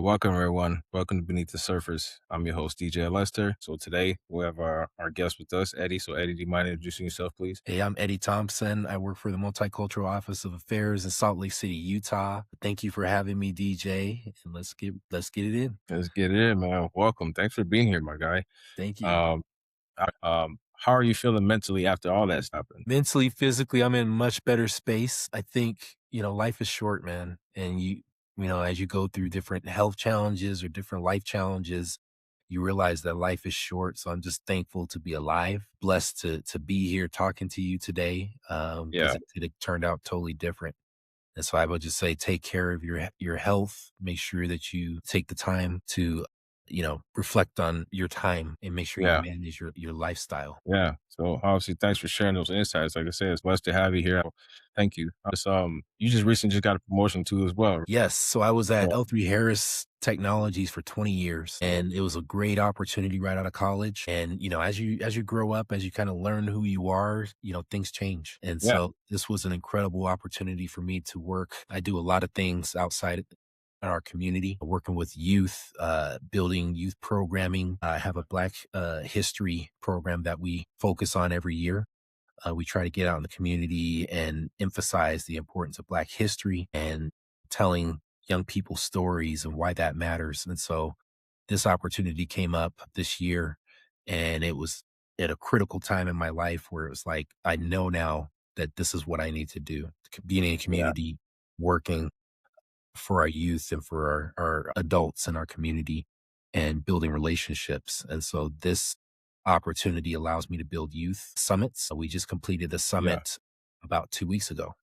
Welcome everyone. Welcome to Beneath the Surface. I'm your host, DJ Lester. So today we have our guest with us, Eddie. So Eddie, do you mind introducing yourself, please? Hey, I'm Eddie Thompson. I work for the Multicultural Office of Affairs in Salt Lake City, Utah. Thank you for having me, DJ. And let's get it in. Let's get it in, man. Welcome. Thanks for being here, my guy. Thank you. Um, how are you feeling mentally after all that's happened? Mentally, physically, I'm in much better space. I think, life is short, man. And as you go through different health challenges or different life challenges, you realize that life is short. So I'm just thankful to be alive, blessed to be here talking to you today. Yeah, Because it turned out totally different. And so I would just say, take care of your health. Make sure that you take the time to, reflect on your time and make sure you yeah, manage your lifestyle. yeah. So obviously, thanks for sharing those insights. Like I said, it's blessed to have you here. Thank you. You just recently just got a promotion too as well. Yes. So I was at So, L3 Harris Technologies for 20 years, and it was a great opportunity right out of college. And, as you grow up, as you kind of learn who you are, things change. And yeah, so this was an incredible opportunity for me to work. I do a lot of things outside in our community, working with youth, building youth programming. I have a Black history program that we focus on every year. We try to get out in the community and emphasize the importance of Black history and telling young people stories and why that matters. And so this opportunity came up this year, and it was at a critical time in my life where it was like, I know now that this is what I need to do. Being in a yeah, community, working for our youth and for our adults in our community and building relationships. And so this opportunity allows me to build youth summits. So we just completed the yeah. summit about 2 weeks ago.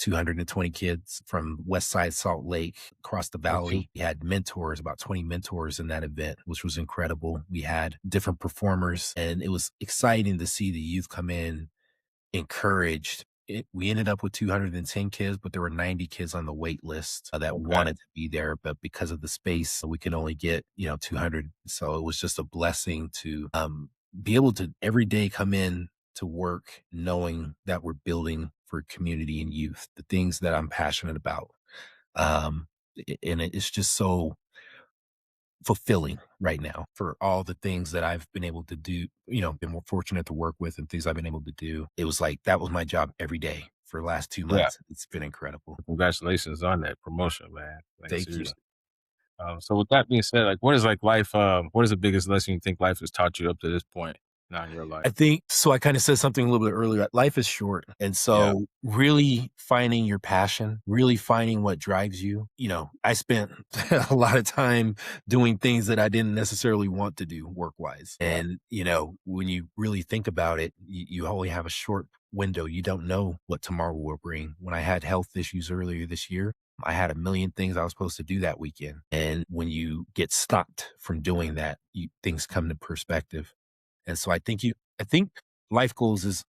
220 kids from West Side Salt Lake across the That's valley. We had mentors, about 20 mentors in that event, which was incredible. We had different performers, and it was exciting to see the youth come in encouraged. We ended up with 210 kids, but there were 90 kids on the wait list that okay. wanted to be there. But because of the space, we could only get, 200. So it was just a blessing to be able to every day come in to work knowing that we're building for community and youth, the things that I'm passionate about. And it's just so fulfilling right now for all the things that I've been able to do, been more fortunate to work with and things I've been able to do. It was like that was my job every day for the last 2 Yeah. months. It's been incredible. Congratulations on that promotion, man. Like Thank you. seriously. So with that being said, like what is like life, what is the biggest lesson you think life has taught you up to this point now in your life? I think so. I kind of said something a little bit earlier. Life is short. And Yeah, so, really finding your passion, really finding what drives you. I spent a lot of time doing things that I didn't necessarily want to do work wise. yeah, And, when you really think about it, you only have a short window. You don't know what tomorrow will bring. When I had health issues earlier this year, I had a million things I was supposed to do that weekend. And when you get stopped from doing that, things come to perspective. And so I think life goals is,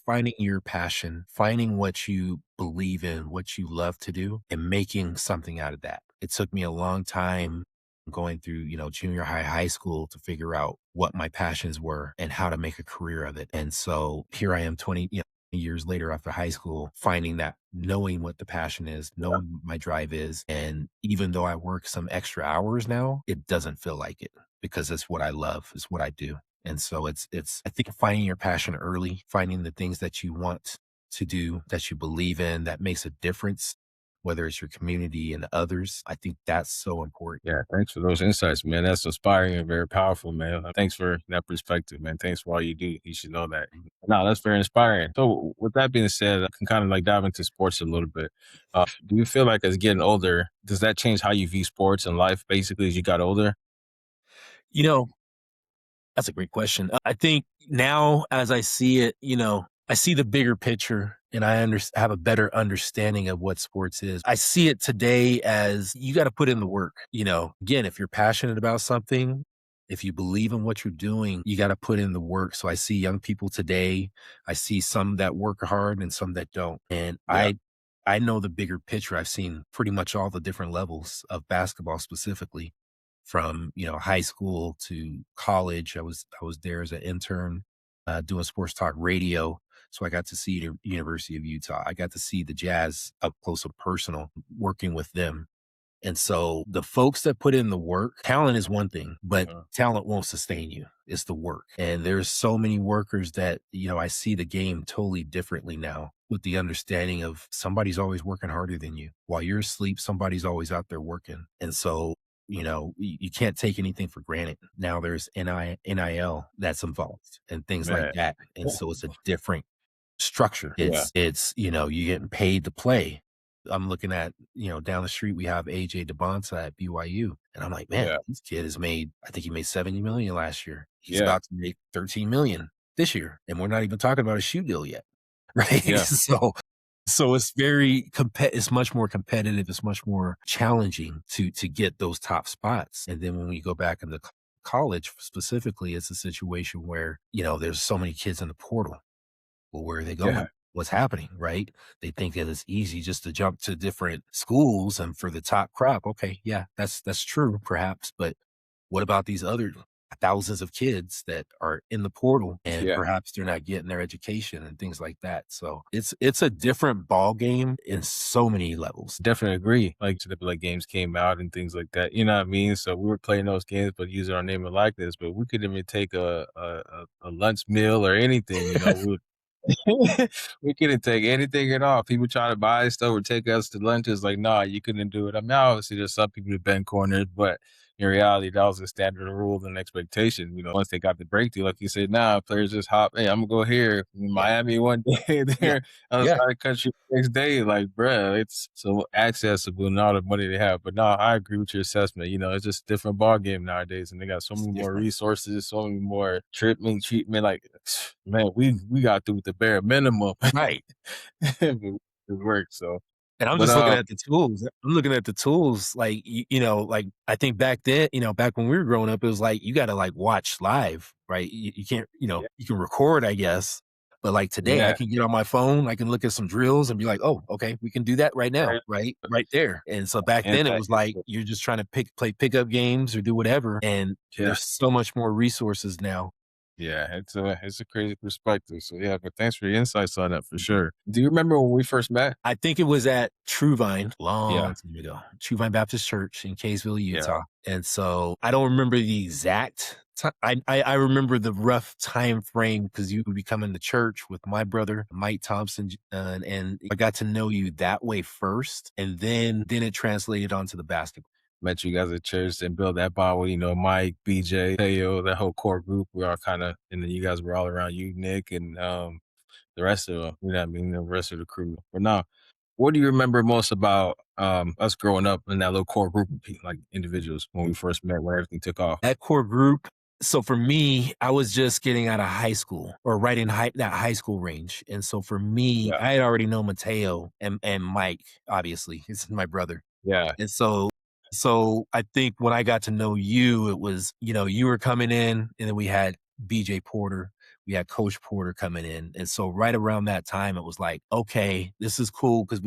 finding your passion, finding what you believe in, what you love to do, and making something out of that. It took me a long time going through, junior high, high school to figure out what my passions were and how to make a career of it. And so here I am 20, years later after high school, finding that, knowing what the passion is, yeah, knowing what my drive is. And even though I work some extra hours now, it doesn't feel like it because it's what I love, it's what I do. And so it's I think finding your passion early, finding the things that you want to do, that you believe in, that makes a difference, whether it's your community and others. I think that's so important. yeah. Thanks for those insights, man. That's inspiring and very powerful, man. Thanks for that perspective, man. Thanks for all you do. You should know that. No, that's very inspiring. So with that being said, I can kind of like dive into sports a little bit. Do you feel like as getting older, does that change how you view sports and life basically as you got older? You know, that's a great question. I think now as I see it, I see the bigger picture and have a better understanding of what sports is. I see it today as you got to put in the work. Again, if you're passionate about something, if you believe in what you're doing, you got to put in the work. So I see young people today. I see some that work hard and some that don't. And Yeah, I know the bigger picture. I've seen pretty much all the different levels of basketball specifically from, high school to college. I was there as an intern, doing sports talk radio. So I got to see the University of Utah. I got to see the Jazz up close and personal, working with them. And so the folks that put in the work, talent is one thing, but Uh, talent won't sustain you. It's the work. And there's so many workers that, I see the game totally differently now with the understanding of somebody's always working harder than you. While you're asleep, somebody's always out there working. And so, you can't take anything for granted. Now there's NIL that's involved and things like man. that. And so it's a different structure. Yeah, You're getting paid to play. I'm looking at, down the street, we have AJ DeBonta at BYU. And I'm like, man, yeah, this kid I think he made 70 million last year. He's yeah, about to make 13 million this year. And we're not even talking about a shoe deal yet. Right. yeah, So it's it's much more competitive. It's much more challenging to get those top spots. And then when we go back into college specifically, it's a situation where, there's so many kids in the portal. Well, where are they yeah, going? What's happening, right? They think that it's easy just to jump to different schools and for the top crop. Okay, yeah, that's true, perhaps. But what about these other thousands of kids that are in the portal and yeah. perhaps they're not getting their education and things like that? So it's a different ball game in so many levels. Definitely agree. Like the like games came out and things like that. You know what I mean? So we were playing those games, but using our name and likeness. But we couldn't even take a lunch meal or anything. We would we couldn't take anything at all. People try to buy stuff or take us to lunches. Like, nah, you couldn't do it. I mean, obviously, there's some people that bend corners, but in reality, that was the standard rule and expectation. Once they got the breakthrough, like you said, nah, players just hop. Hey, I'm gonna go here, in Yeah, Miami one day, yeah, there other yeah. side of the country the next day. Like, bruh, it's so accessible and all the money they have. But no, I agree with your assessment. It's just a different ball game nowadays, and they got so It's many more different. resources, so many more treatment. Like, man, we got through with the bare minimum. Right. It worked, so And I'm but, just looking at the tools. I'm looking at the tools, like, like, I think back then, back when we were growing up, it was like, you gotta, like, watch live, right? You can't, yeah, you can record, I guess, but, like, today, I yeah, can get on my phone, I can look at some drills and be like, "Oh, okay, we can do that right now," right, right? Right there. And so back then, it anti was like, you're just trying to play pickup games or do whatever, and yeah, there's so much more resources now. yeah, it's a crazy perspective, so, yeah, but thanks for your insights on that for sure. Do you remember when we first met? I think it was at True Vine, Yeah, long time ago, True Vine Baptist Church in Kaysville, yeah, Utah. And so I don't remember the exact time. I remember the rough time frame because you would be coming to church with my brother, Mike Thompson, and I got to know you that way first. And then it translated onto the basketball. met you guys at church and built that bond with, Mike, BJ, Teo, that whole core group. We all kinda and then you guys were all around you, Nick, and, the rest of them, you know what I mean, the rest of the crew. But no, what do you remember most about, us growing up in that little core group of like, individuals when we first met, when everything took off? That core group. So for me, I was just getting out of high school or right in that high school range. And so for me, Yeah, I had already known Mateo and Mike, obviously. He's my brother. yeah, And so I think when I got to know you, it was, you were coming in and then we had BJ Porter, we had Coach Porter coming in. And so right around that time, it was like, okay, this is cool because,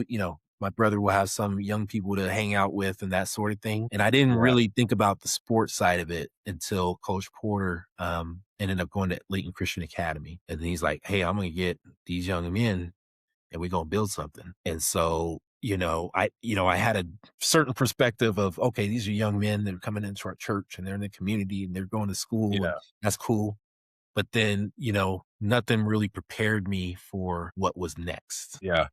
my brother will have some young people to hang out with and that sort of thing. And I didn't yeah, really think about the sports side of it until Coach Porter ended up going to Layton Christian Academy. And then he's like, hey, I'm going to get these young men and we're gonna build something. And so, I had a certain perspective of, okay, these are young men that are coming into our church and they're in the community and they're going to school and yeah, that's cool. But then, nothing really prepared me for what was next. yeah.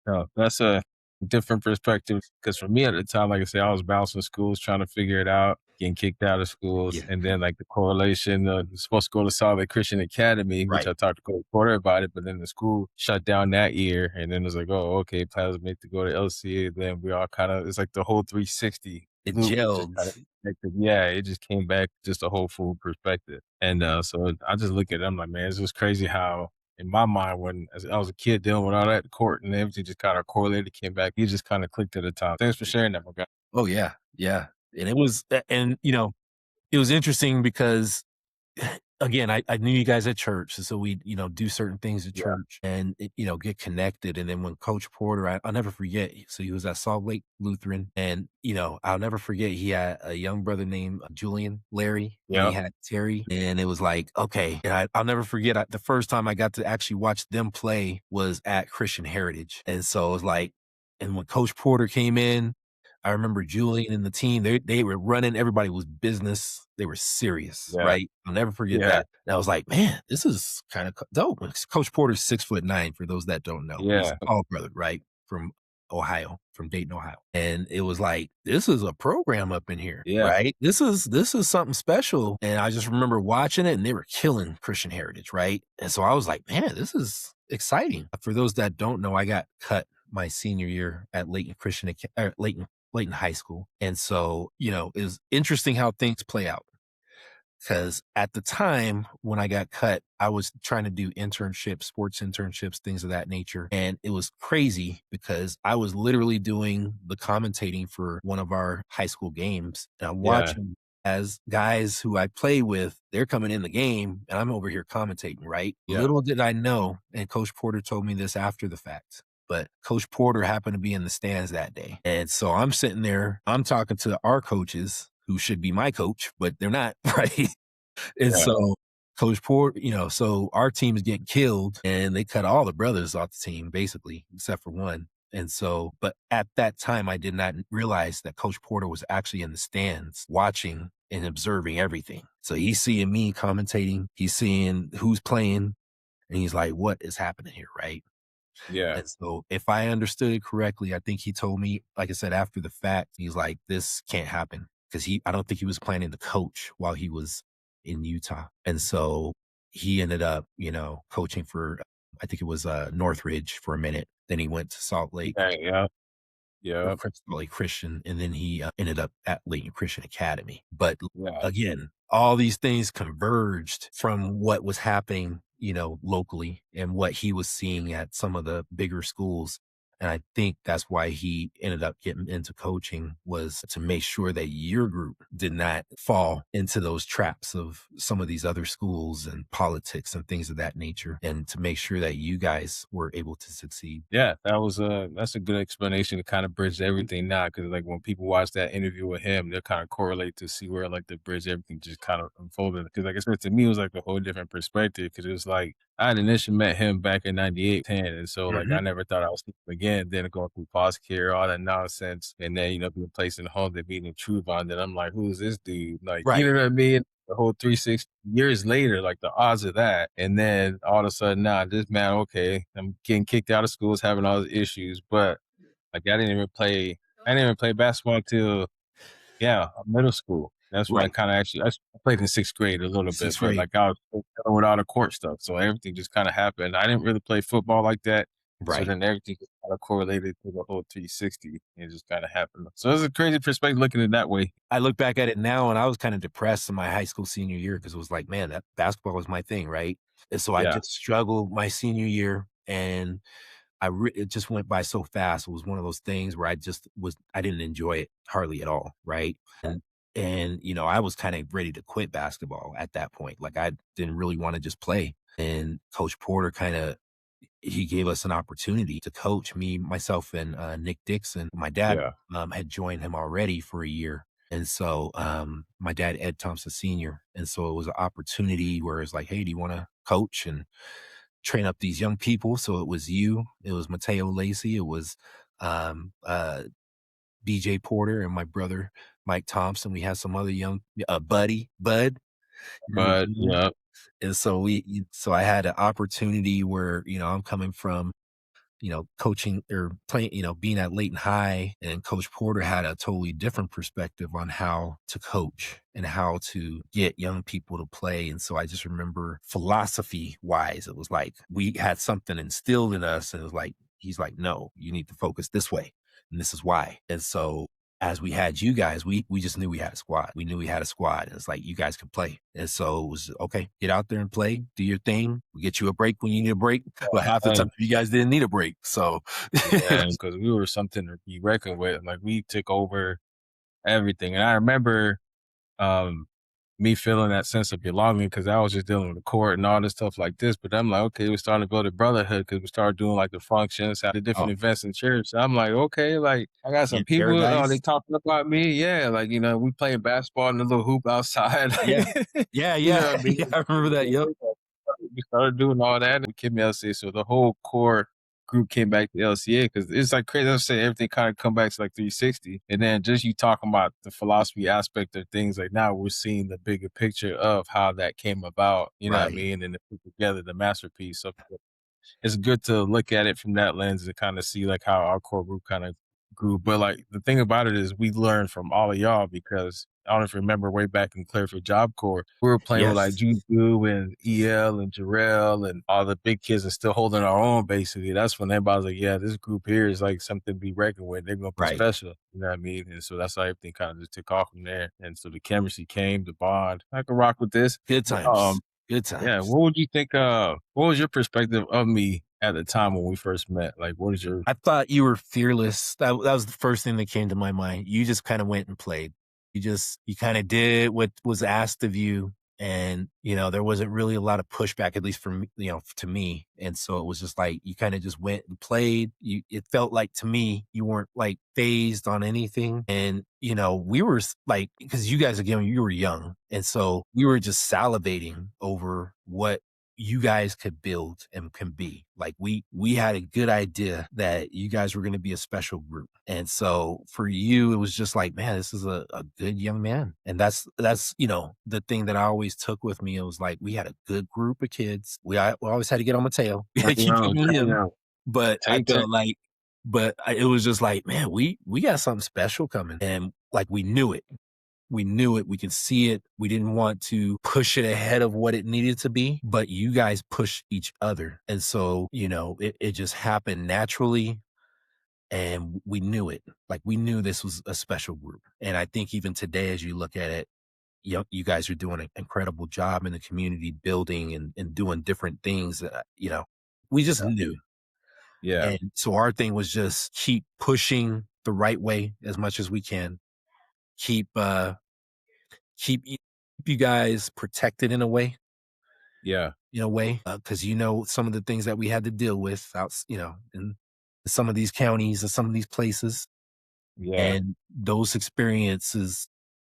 No, that's a different perspective because for me at the time, like I said, I was bouncing schools, trying to figure it out, getting kicked out of schools, Yeah. and then like the correlation, supposed to go to Solid Christian Academy, which Right. I talked to Coach Porter about it, but then the school shut down that year, and then it was like, oh, okay, plans made to go to LCA. Then we all kind of, it's like the whole 360 It loop just gelled. kind of connected. Yeah, it just came back just a whole full perspective, and so I just look at it, I'm like, man, it's just crazy how in my mind, when as I was a kid dealing with all that court and everything just kind of correlated, came back. He just kind of clicked at the time. Thanks for sharing that, my guy. Oh yeah. Yeah. And it was, and it was interesting because again, I knew you guys at church, and so we, do certain things at Yeah, church and, get connected. And then when Coach Porter, I'll never forget. So he was at Salt Lake Lutheran, and I'll never forget. He had a young brother named Julian, Larry, and he yeah, had Terry, and it was like, okay. And I'll never forget. The first time I got to actually watch them play was at Christian Heritage, and so it was like. And when Coach Porter came in, I remember Julian and the team, they were running, everybody was business. They were serious, Yeah. right? I'll never forget Yeah. that. And I was like, man, this is kind of dope. Coach Porter's 6'9", for those that don't know. He's Yeah. a tall brother, right? From Ohio, from Dayton, Ohio. And it was like, this is a program up in here, Yeah. right? This is something special. And I just remember watching it and they were killing Christian heritage, right? And so I was like, man, this is exciting. For those that don't know, I got cut my senior year at Layton Christian Layton High School. And so, it was interesting how things play out. Because at the time when I got cut, I was trying to do internships, sports internships, things of that nature. And it was crazy because I was literally doing the commentating for one of our high school games. And I'm Yeah. watching as guys who I play with, they're coming in the game and I'm over here commentating, right? Yeah. Little did I know, and Coach Porter told me this after the fact, but Coach Porter happened to be in the stands that day. And so I'm sitting there, I'm talking to our coaches who should be my coach, but they're not, right? And Yeah. so Coach Porter, so our team is getting killed and they cut all the brothers off the team, basically, except for one. And so, but at that time, I did not realize that Coach Porter was actually in the stands watching and observing everything. So he's seeing me commentating, he's seeing who's playing, and he's like, what is happening here, right? Yeah. And so if I understood it correctly, I think he told me, like I said, after the fact, he's like, this can't happen. Because I don't think he was planning to coach while he was in Utah. And so he ended up, coaching for, I think it was Northridge for a minute. Then he went to Salt Lake, Okay. Yeah. or Yeah. Salt Lake Christian, and then he ended up at Layton Christian Academy. But Yeah. again, all these things converged from what was happening, locally and what he was seeing at some of the bigger schools. And I think that's why he ended up getting into coaching, was to make sure that your group did not fall into those traps of some of these other schools and politics and things of that nature, and to make sure that you guys were able to succeed. Yeah, that's a good explanation to kind of bridge everything now. Because like when people watch that interview with him, they'll kind of correlate to see where like the bridge everything just kind of unfolded. Because like I said, to me, it was like a whole different perspective. Because it was like I had initially met him back in '98, 10, and so like Mhm. I never thought I was seeing him again. Then going through foster care, all that nonsense, and then being placed in the home, then meeting Truvon. Then I'm like, who's this dude? Like, you Right. know what I mean? The whole 360 years later, like the odds of that. And then all of a sudden, nah, this man, okay, I'm getting kicked out of schools, having all these issues. But like I didn't even play basketball till middle school. That's when I Right. kind of I played in sixth grade a little bit, Sixth but grade. like I was still dealing with all the court stuff. So everything just kind of happened. I didn't really play football like that. So Right. then everything just kind of correlated to the whole 360 and it just kind of happened. So it's a crazy perspective looking at it that way. I look back at it now and I was kind of depressed in my high school senior year because it was like, man, that basketball was my thing, right? And so I Yeah. just struggled my senior year, and it just went by so fast. It was one of those things where I didn't enjoy it hardly at all, right? And I was kind of ready to quit basketball at that point. Like I didn't really want to just play. And Coach Porter he gave us an opportunity to coach me, myself, and Nick Dixon. My dad Yeah. had joined him already for a year. And so my dad, Ed Thompson Sr. And so it was an opportunity where it's like, hey, do you want to coach and train up these young people? So it was Mateo Lacey, it was um, uh, BJ Porter, and my brother, Mike Thompson. We had some other young, Bud. Remember But Bud? yeah, And so so I had an opportunity where, I'm coming from, coaching or playing, being at Layton High, and Coach Porter had a totally different perspective on how to coach and how to get young people to play. And so I just remember philosophy wise, it was like we had something instilled in us, and it was like, he's like, no, you need to focus this way. And this is why. And so as we had you guys, we just knew we had a squad. We knew we had a squad. And it's like, you guys can play. And so it was okay, get out there and play, do your thing. We'll get you a break when you need a break. But half the time and you guys didn't need a break. So man, because we were something to be reckoned with. Like we took over everything. And I remember um me feeling that sense of belonging because I was just dealing with the court and all this stuff like this. But I'm like, okay, we started to build a brotherhood because we started doing like the functions, the oh, different events in church. So I'm like, okay, like I got some get people. Oh, they paradise. talking about me. Yeah, like we playing basketball in the little hoop outside. Yeah. Yeah, You yeah. know what I mean? Yeah, I remember that. Yep. We started doing all that. We came out, so the whole core. group came back to LCA because it's like crazy. I say everything kind of come back to like 360, and then just you talking about the philosophy aspect of things. Like now we're seeing the bigger picture of how that came about. You know what I Right. mean? And to put together the masterpiece. So it's good to look at it from that lens and kind of see like how our core group kind of grew. But like the thing about it is we learned from all of y'all because I don't know if you remember way back in Clearfield Job Corps, we were playing with like Yes. Juju and EL and Jarrell and all the big kids and still holding our own basically. That's when everybody was like, yeah, this group here is like something to be reckoned with. They're gonna be Right. special. You know what I mean? And so that's how everything kind of just took off from there. And so the chemistry came, the bond. I can rock with this. Good But, times. Good yeah, times. what would you think, what was your perspective of me at the time when we first met? Like, what is your I thought you were fearless. That was the first thing that came to my mind. You just kind of went and played. You kind of did what was asked of you. And, there wasn't really a lot of pushback, at least for me, to me. And so it was just like, you kind of just went and played. It felt like to me, you weren't like phased on anything. And, we were like, because you guys, again, you were young. And so we were just salivating over what you guys could build and can be. Like we had a good idea that you guys were going to be a special group. And so for you, it was just like, man, this is a good young man. And that's, the thing that I always took with me. It was like, we had a good group of kids. We always had to get on Mateo. We had to keep up with him. But I take turn? felt like, it was just like, man, we got something special coming. And like, we knew it. We knew it. We could see it. We didn't want to push it ahead of what it needed to be, but you guys push each other. And so, it just happened naturally. And we knew it. Like we knew this was a special group. And I think even today, as you look at it, you guys are doing an incredible job in the community building and doing different things. We just Yeah, knew. yeah, And so our thing was just keep pushing the right way as much as we can. Keep, keep you guys protected yeah, in a way, because some of the things that we had to deal with in some of these counties and some of these places, yeah. and those experiences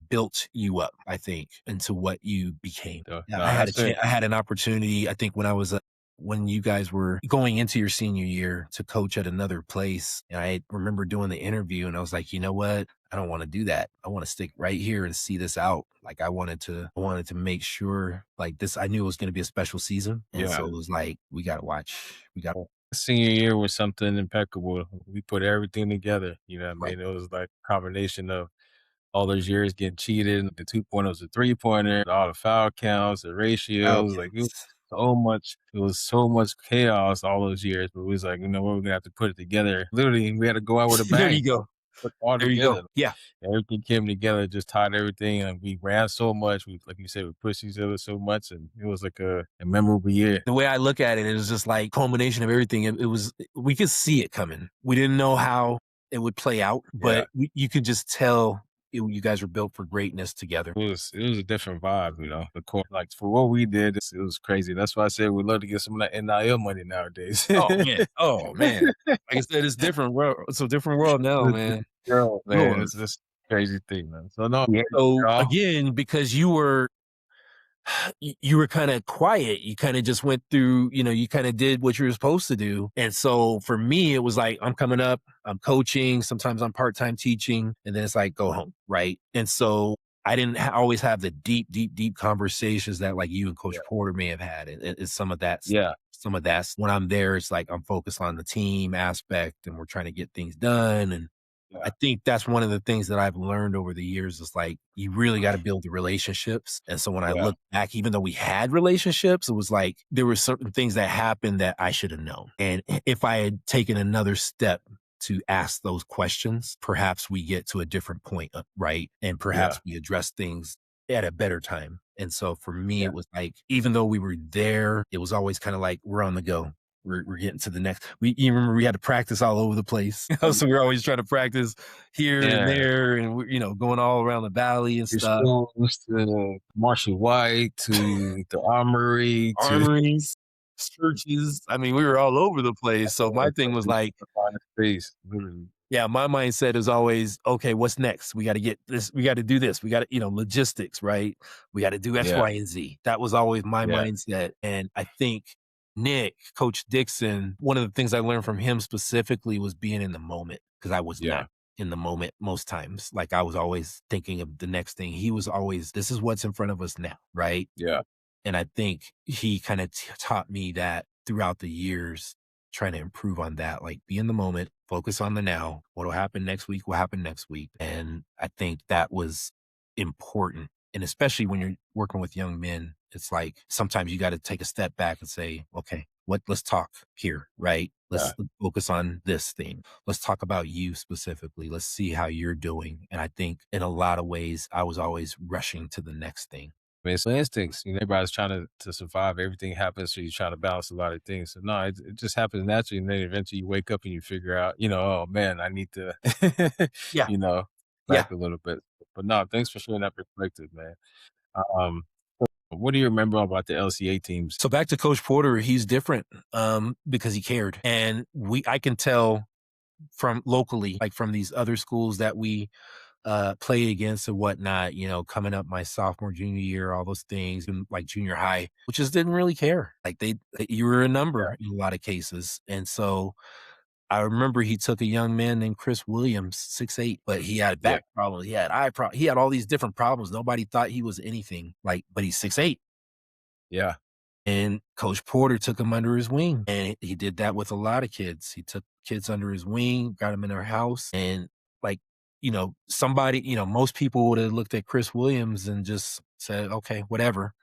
built you up, I think, into what you became. So, Yeah, no, that's it. I had an opportunity, I think, when you guys were going into your senior year to coach at another place. And I remember doing the interview and I was like, you know what? I don't want to do that. I want to stick right here and see this out. Like I wanted to make sure like this, I knew it was going to be a special season. And Yeah. so it was like, we got to watch. We got Senior year was something impeccable. We put everything together. You know what I right. mean? It was like a combination of all those years getting cheated, the 2-pointers, the 3-pointer, all the foul counts, the ratios, like Falcons. it was so much chaos all those years, but we was like, you know what, we're gonna have to put it together. Literally, we had to go out with a There bang, you go. put it all There you go. together. Yeah. Everything came together, just tied everything, and we ran so much. We, like you said, we pushed each other so much, and it was like a memorable year. The way I look at it is just like culmination of everything. It was, we could see it coming. We didn't know how it would play out, Yeah. but you could just tell you guys were built for greatness together. It was a different vibe, the court. Like for what we did, it was crazy. That's why I said we'd love to get some of that NIL money nowadays. Oh man. Oh man. Like I said, it's different world. It's a different world now, man. Girl, man, Lord. it's just crazy thing, man. So no, yeah, So y'all. again, because you were kind of quiet. You kind of just went through, you kind of did what you were supposed to do. And so for me, it was like, I'm coming up, I'm coaching, sometimes I'm part-time teaching, and then it's like, go home. Right. And so I didn't always have the deep, deep, deep conversations that like you and Coach Yeah, Porter may have had. And yeah, some of that's when I'm there, it's like I'm focused on the team aspect and we're trying to get things done. And I yeah, think that's one of the things that I've learned over the years is like, you really got to build the relationships. And so when I yeah, look back, even though we had relationships, it was like there were certain things that happened that I should have known. And if I had taken another step to ask those questions, perhaps we get to a different point, right? And yeah, perhaps we address things at a better time. And so for me, yeah. it was like, even though we were there, it was always kind of like, we're on the go. We're getting to the next. You remember we had to practice all over the place, so we're always trying to practice here and Yeah. there, and we're going all around the valley and Your stuff. schools to Marshall White to the Armory to Armories, churches. I mean, we were all over the place. So my thing was like, find a space, literally. yeah, my mindset is always, okay, what's next? We got to get this. We got to do this. We got to, logistics, right? We got to do X, Yeah, Y, and Z. That was always my yeah, mindset, and I think Nick, Coach Dixon, one of the things I learned from him specifically was being in the moment because I was not Yeah. in the moment most times. Like I was always thinking of the next thing. He was always, this is what's in front of us now, right? Yeah. And I think he kind of taught me that throughout the years, trying to improve on that. Like be in the moment, focus on the now. What'll happen next week will happen next week. And I think that was important. And especially when you're working with young men, it's like sometimes you got to take a step back and say, okay, let's talk here, right? Yeah. Let's focus on this thing. Let's talk about you specifically. Let's see how you're doing. And I think in a lot of ways, I was always rushing to the next thing. I mean, it's instincts. Everybody's trying to survive. Everything happens, so you try to balance a lot of things. So no, it just happens naturally, and then eventually you wake up and you figure out, oh man, I need to, Yeah. you know, Yeah. back a little bit. But no, thanks for sharing that perspective, man. Um, what do you remember about the LCA teams? So back to Coach Porter, he's different because he cared. And I can tell from locally, like from these other schools that we play against and whatnot, coming up my sophomore, junior year, all those things, and like junior high, which just didn't really care. Like you were a Yeah, number in a lot of cases. And so I remember he took a young man named Chris Williams, 6'8", but he had yeah, back problems. He had he had all these different problems. Nobody thought he was anything like, but he's 6'8". yeah, And Coach Porter took him under his wing, and he did that with a lot of kids. He took kids under his wing, got them in their house, and like, somebody, most people would have looked at Chris Williams and just said, "Okay, whatever."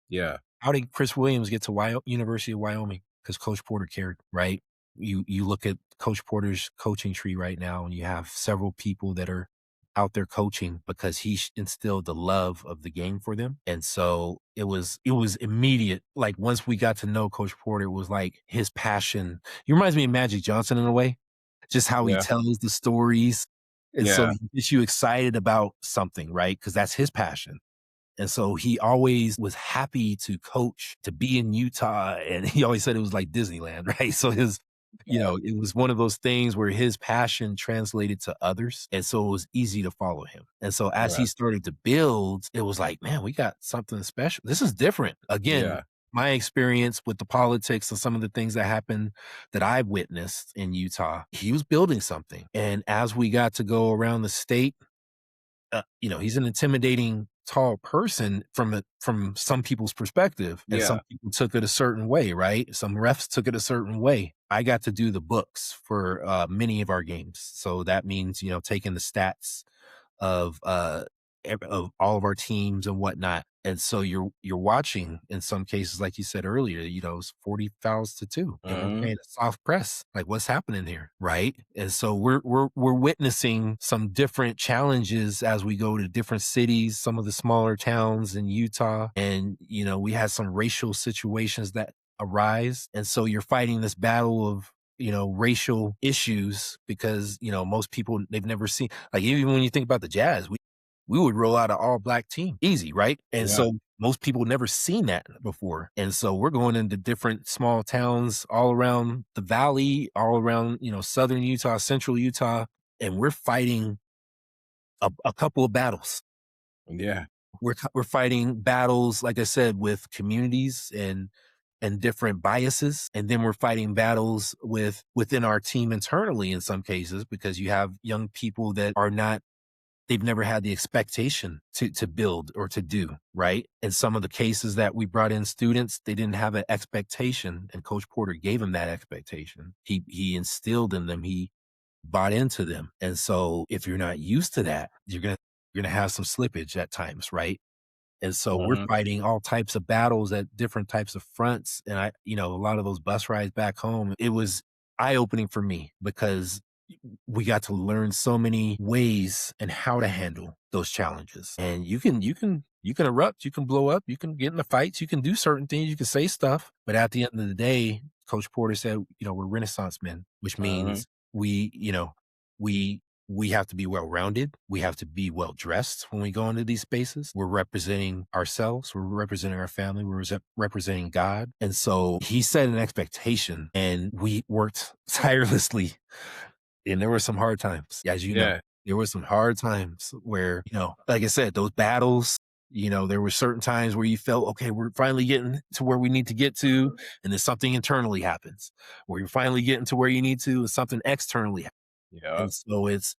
yeah, How did Chris Williams get to University of Wyoming? Because Coach Porter cared, right? You look at Coach Porter's coaching tree right now, and you have several people that are out there coaching because he instilled the love of the game for them. And so it was immediate. Like once we got to know Coach Porter, it was like his passion. He reminds me of Magic Johnson in a way, just how he yeah, tells the stories. And so yeah, he gets you excited about something, right? Because that's his passion. And so he always was happy to coach, to be in Utah. And he always said it was like Disneyland, right? So it was one of those things where his passion translated to others. And so it was easy to follow him. And so as he right, started to build, it was like, man, we got something special. This is different. Again, yeah, my experience with the politics and some of the things that happened that I've witnessed in Utah, he was building something. And as we got to go around the state, he's an intimidating tall person from some people's perspective, and some yeah, people took it a certain way, right? Some refs took it a certain way. I got to do the books for many of our games, so that means taking the stats of of all of our teams and whatnot. And so you're watching in some cases, like you said earlier, it's 40 fouls to 2, and we're hmm, playing a soft press. Like, what's happening here, right? And so we're witnessing some different challenges as we go to different cities, some of the smaller towns in Utah, and we had some racial situations that arise, and so you're fighting this battle of racial issues because, most people, they've never seen, like, even when you think about the Jazz, we would roll out an all black team easy, right? And yeah, so most people never seen that before. And so we're going into different small towns all around the valley, all around, southern Utah, central Utah, and we're fighting a couple of battles. yeah, We're fighting battles, like I said, with communities and different biases, and then we're fighting battles within our team internally in some cases because you have young people that are not, they've never had the expectation to build or to do, right? In some of the cases that we brought in students, they didn't have an expectation, and Coach Porter gave them that expectation. He instilled in them, he bought into them. And so if you're not used to that, you're gonna have some slippage at times, right? And so we're hmm, fighting all types of battles at different types of fronts. And a lot of those bus rides back home, it was eye opening for me because we got to learn so many ways and how to handle those challenges. And you can erupt, you can blow up, you can get in the fights, you can do certain things, you can say stuff. But at the end of the day, Coach Porter said, we're Renaissance men, which hmm, means we we have to be well rounded. We have to be well dressed when we go into these spaces. We're representing ourselves. We're representing our family. We're representing God. And so he set an expectation, and we worked tirelessly. And there were some hard times, as you know. yeah, There were some hard times where, like I said, those battles, There were certain times where you felt, okay, we're finally getting to where we need to get to, and then something internally happens. Where you're finally getting to where you need to, and something externally. Yeah. And so it's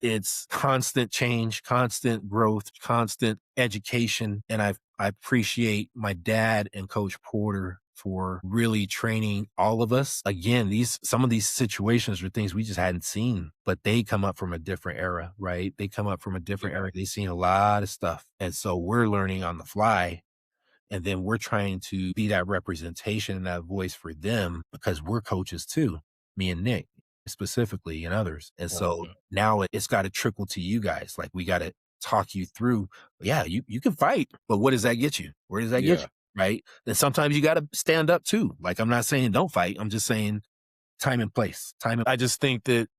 constant change, constant growth, constant education. And I appreciate my dad and Coach Porter for really training all of us. Again, some of these situations are things we just hadn't seen, but they come up from a different era, right? They come up from a different Yeah. era. They've seen a lot of stuff. And so we're learning on the fly. And then we're trying to be that representation and that voice for them because we're coaches too, me and Nick specifically and others. And so Okay. now it's got to trickle to you guys. Like we got to talk you through. Yeah, you can fight, but what does that get you? Where does that get Yeah. you? Right. Then sometimes you got to stand up too. Like I'm not saying don't fight. I'm just saying time and place. I just think that,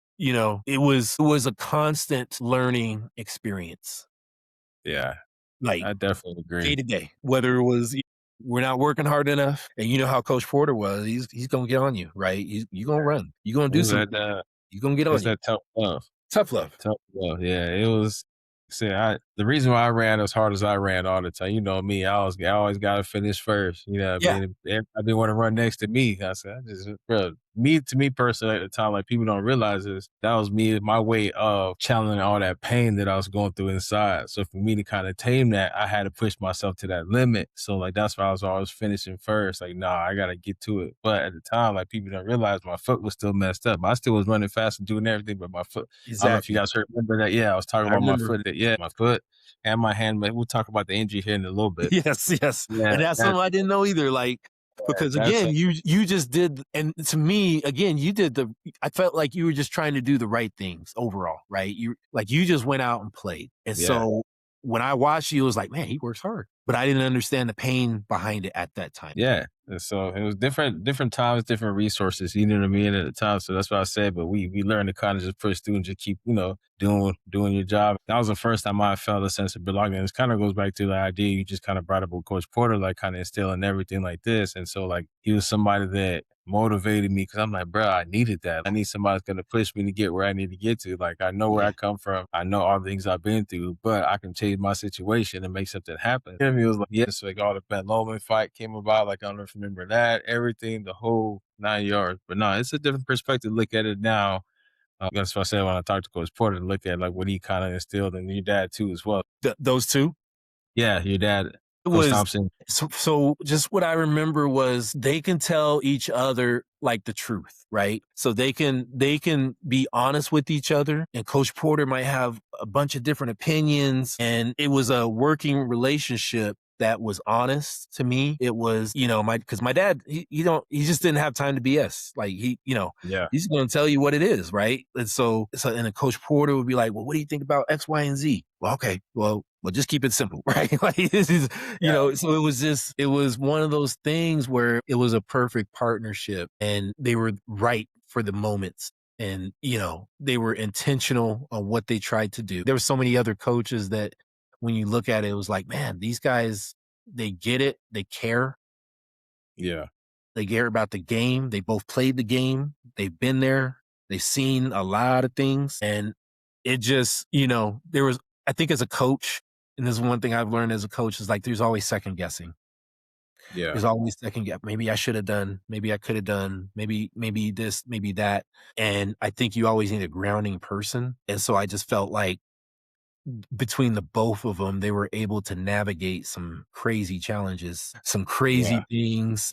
it was a constant learning experience. Yeah. Like I definitely day agree. to day, whether it was we're not working hard enough, and you know how Coach Porter was. He's gonna get on you, right? You gonna run. You gonna It do was some. that, You gonna get on it's you. that tough love. Tough love. Tough love, yeah, it was see, the reason why I ran as hard as I ran all the time, you know me, I always gotta finish first, you know what I Yeah, mean? Everybody wanna run next to me. I said, I just bro, to me personally at the time, like, people don't realize this, that was me, my way of channeling all that pain that I was going through inside. So for me to kinda tame that, I had to push myself to that limit. So, like, that's why I was always finishing first, like, "Nah, I gotta get to it." But at the time, like, people don't realize my foot was still messed up. I still was running fast and doing everything, but my foot I don't know if you exactly. guys remember that. Yeah, I was talking I about my remember. foot. Yeah, my foot and my hand. But we'll talk about the injury here in a little bit. Yes, yes, Yeah, and that's that something I didn't know either. Like because that's again, you just did, and to me, again, you did the. I felt like you were just trying to do the right things overall, right? You just went out and played, and yeah. so when I watched you, it was like, man, he works hard, but I didn't understand the pain behind it at that time. Yeah, and so it was different times, different resources, you know what I mean, at the time, so that's what I said, but we learned to kinda just push through and just keep, doing your job. That was the first time I felt a sense of belonging. This kinda goes back to the idea you just kinda brought up with Coach Porter, like, kinda instilling everything like this, and so, like, he was somebody that motivated me because 'cause I'm like, "Bro, I needed that. I need somebody that's gonna push me to get where I need to get to." Like, I know where I Yeah, come from. I know all the things I've been through, but I can change my situation and make something happen. You know what I mean? It was like, yes, like all the Ben Lomond fight came about. Like, I don't know if you remember that, everything, the whole 9 yards. But no, it's a different perspective to look at it now. That's what I said when I talked to Coach Porter to look at like what he kind of instilled in your dad too as well. those two. Yeah, your dad, It Coach was Thompson. so just what I remember was they can tell each other like the truth, right? So they can be honest with each other, and Coach Porter might have a bunch of different opinions, and it was a working relationship that was honest to me. It was, my because my dad, he just didn't have time to BS. Like Yeah, he's going to tell you what it is, right? And so and then Coach Porter would be like, well, what do you think about X, Y, and Z? Well, okay, well, just keep it simple, right? Like this is, yeah, so it was one of those things where it was a perfect partnership and they were right for the moments. And, they were intentional on what they tried to do. There were so many other coaches that when you look at it, it was like, man, these guys, they get it. They care. yeah, They care about the game. They both played the game. They've been there. They've seen a lot of things. And it just, there was, I think as a coach, and this is one thing I've learned as a coach is like, there's always second guessing. yeah, There's always second guess. Maybe I should have done, maybe I could have done, maybe this, maybe that. And I think you always need a grounding person. And so I just felt like between the both of them, they were able to navigate some crazy challenges, some yeah, crazy things,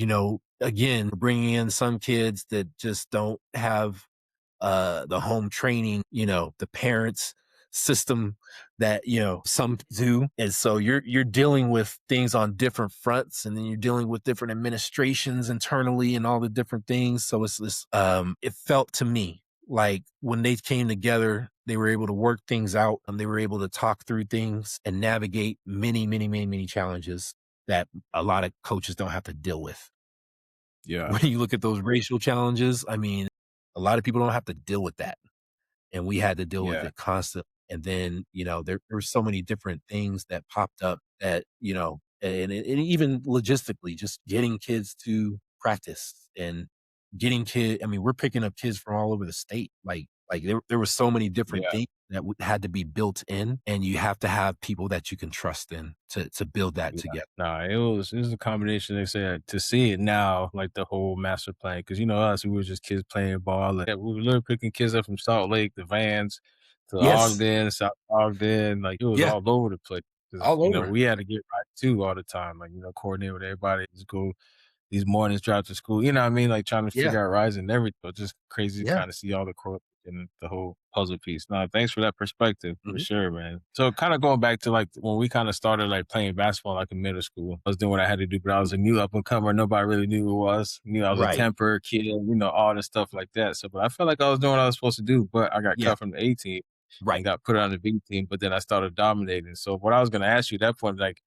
again, bringing in some kids that just don't have the home training, the parents system that, some do. And so you're dealing with things on different fronts and then you're dealing with different administrations internally and all the different things. So it's this it felt to me like when they came together, they were able to work things out and they were able to talk through things and navigate many, many, many, many challenges that a lot of coaches don't have to deal with. yeah, When you look at those racial challenges, I mean, a lot of people don't have to deal with that. And we had to deal with yeah, it constantly. And then, there were so many different things that popped up that, and even logistically, just getting kids to practice and getting I mean, we're picking up kids from all over the state. Like there were so many different yeah, things that had to be built in, and you have to have people that you can trust in to build that Yeah. together. Nah, it was a combination. They said to see it now, like the whole master plan, because you know us, we were just kids playing ball. And we were literally picking kids up from Salt Lake, the Vans, to Yes. Ogden, South Ogden. Like it was Yeah. all over the place. Because All over. we had to get right too all the time. Like coordinate with everybody. Just go these mornings drive to school, you know what I mean? Like trying to Yeah. figure out rides and everything. But just crazy to Yeah. kind of see all the correlation and the whole puzzle piece. No, thanks for that perspective for Mhm. sure, man. So kind of going back to like when we kind of started like playing basketball like in middle school. I was doing what I had to do, but I was a new up and comer. Nobody really knew who I was. I was a Right. temper kid, all the stuff like that. So but I felt like I was doing what I was supposed to do, but I got Yeah. cut from the A team and Right. got put on the B team, but then I started dominating. So what I was gonna ask you at that point, like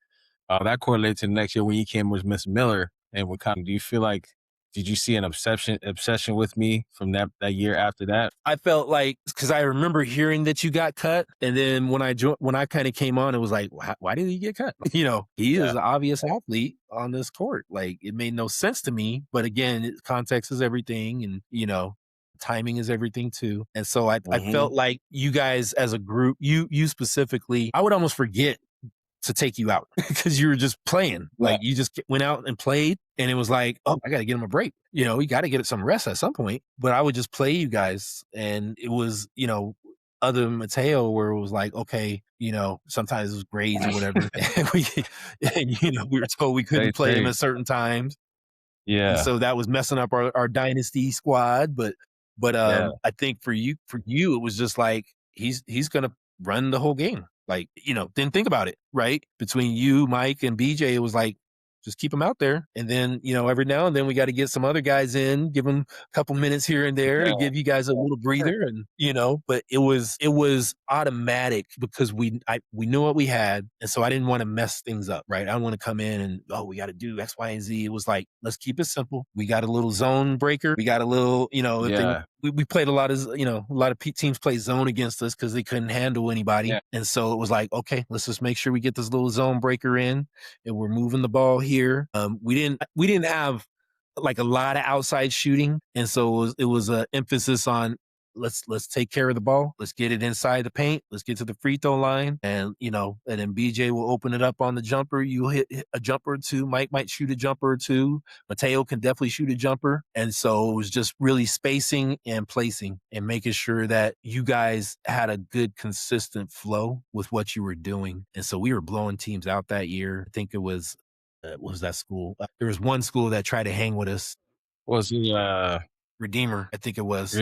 that correlates to the next year when you came with Miss Miller. And what kind do you feel like? Did you see an obsession with me from that year after that? I felt like because I remember hearing that you got cut, and then when I kind of came on, it was like, why did he get cut? He is Yeah, an obvious athlete on this court. Like it made no sense to me. But again, context is everything, and timing is everything too. And so I hmm felt like you guys as a group, you specifically, I would almost forget to take you out because you were just playing. yeah, Like you just went out and played, and it was like, oh, I got to get him a break. You got to get some rest at some point. But I would just play you guys, and it was, other than Mateo, where it was like, okay, sometimes it was grades or whatever, and we were told we couldn't play him they at certain times, and yeah, so that was messing up our dynasty squad. But yeah, I think for you, it was just like he's gonna run the whole game. Like, didn't think about it, right? Between you, Mike, and BJ, it was like, just keep them out there. And then, every now and then we got to get some other guys in, give them a couple minutes here and there to yeah, give you guys a little breather. And, but it was automatic because we knew what we had. And so I didn't want to mess things up, right? I don't want to come in and, oh, we got to do X, Y, and Z. It was like, let's keep it simple. We got a little zone breaker. We got a little, if they yeah, we played a lot of teams play zone against us because they couldn't handle anybody. yeah, And so it was like, okay, let's just make sure we get this little zone breaker in and we're moving the ball here. We didn't have like a lot of outside shooting. And so it was a emphasis on let's take care of the ball. Let's get it inside the paint. Let's get to the free throw line. And then BJ will open it up on the jumper. You hit a jumper or two. Mike might shoot a jumper or two. Mateo can definitely shoot a jumper. And so it was just really spacing and placing and making sure that you guys had a good, consistent flow with what you were doing. And so we were blowing teams out that year. I think it was, what was that school? There was one school that tried to hang with us. was he Redeemer, I think it was.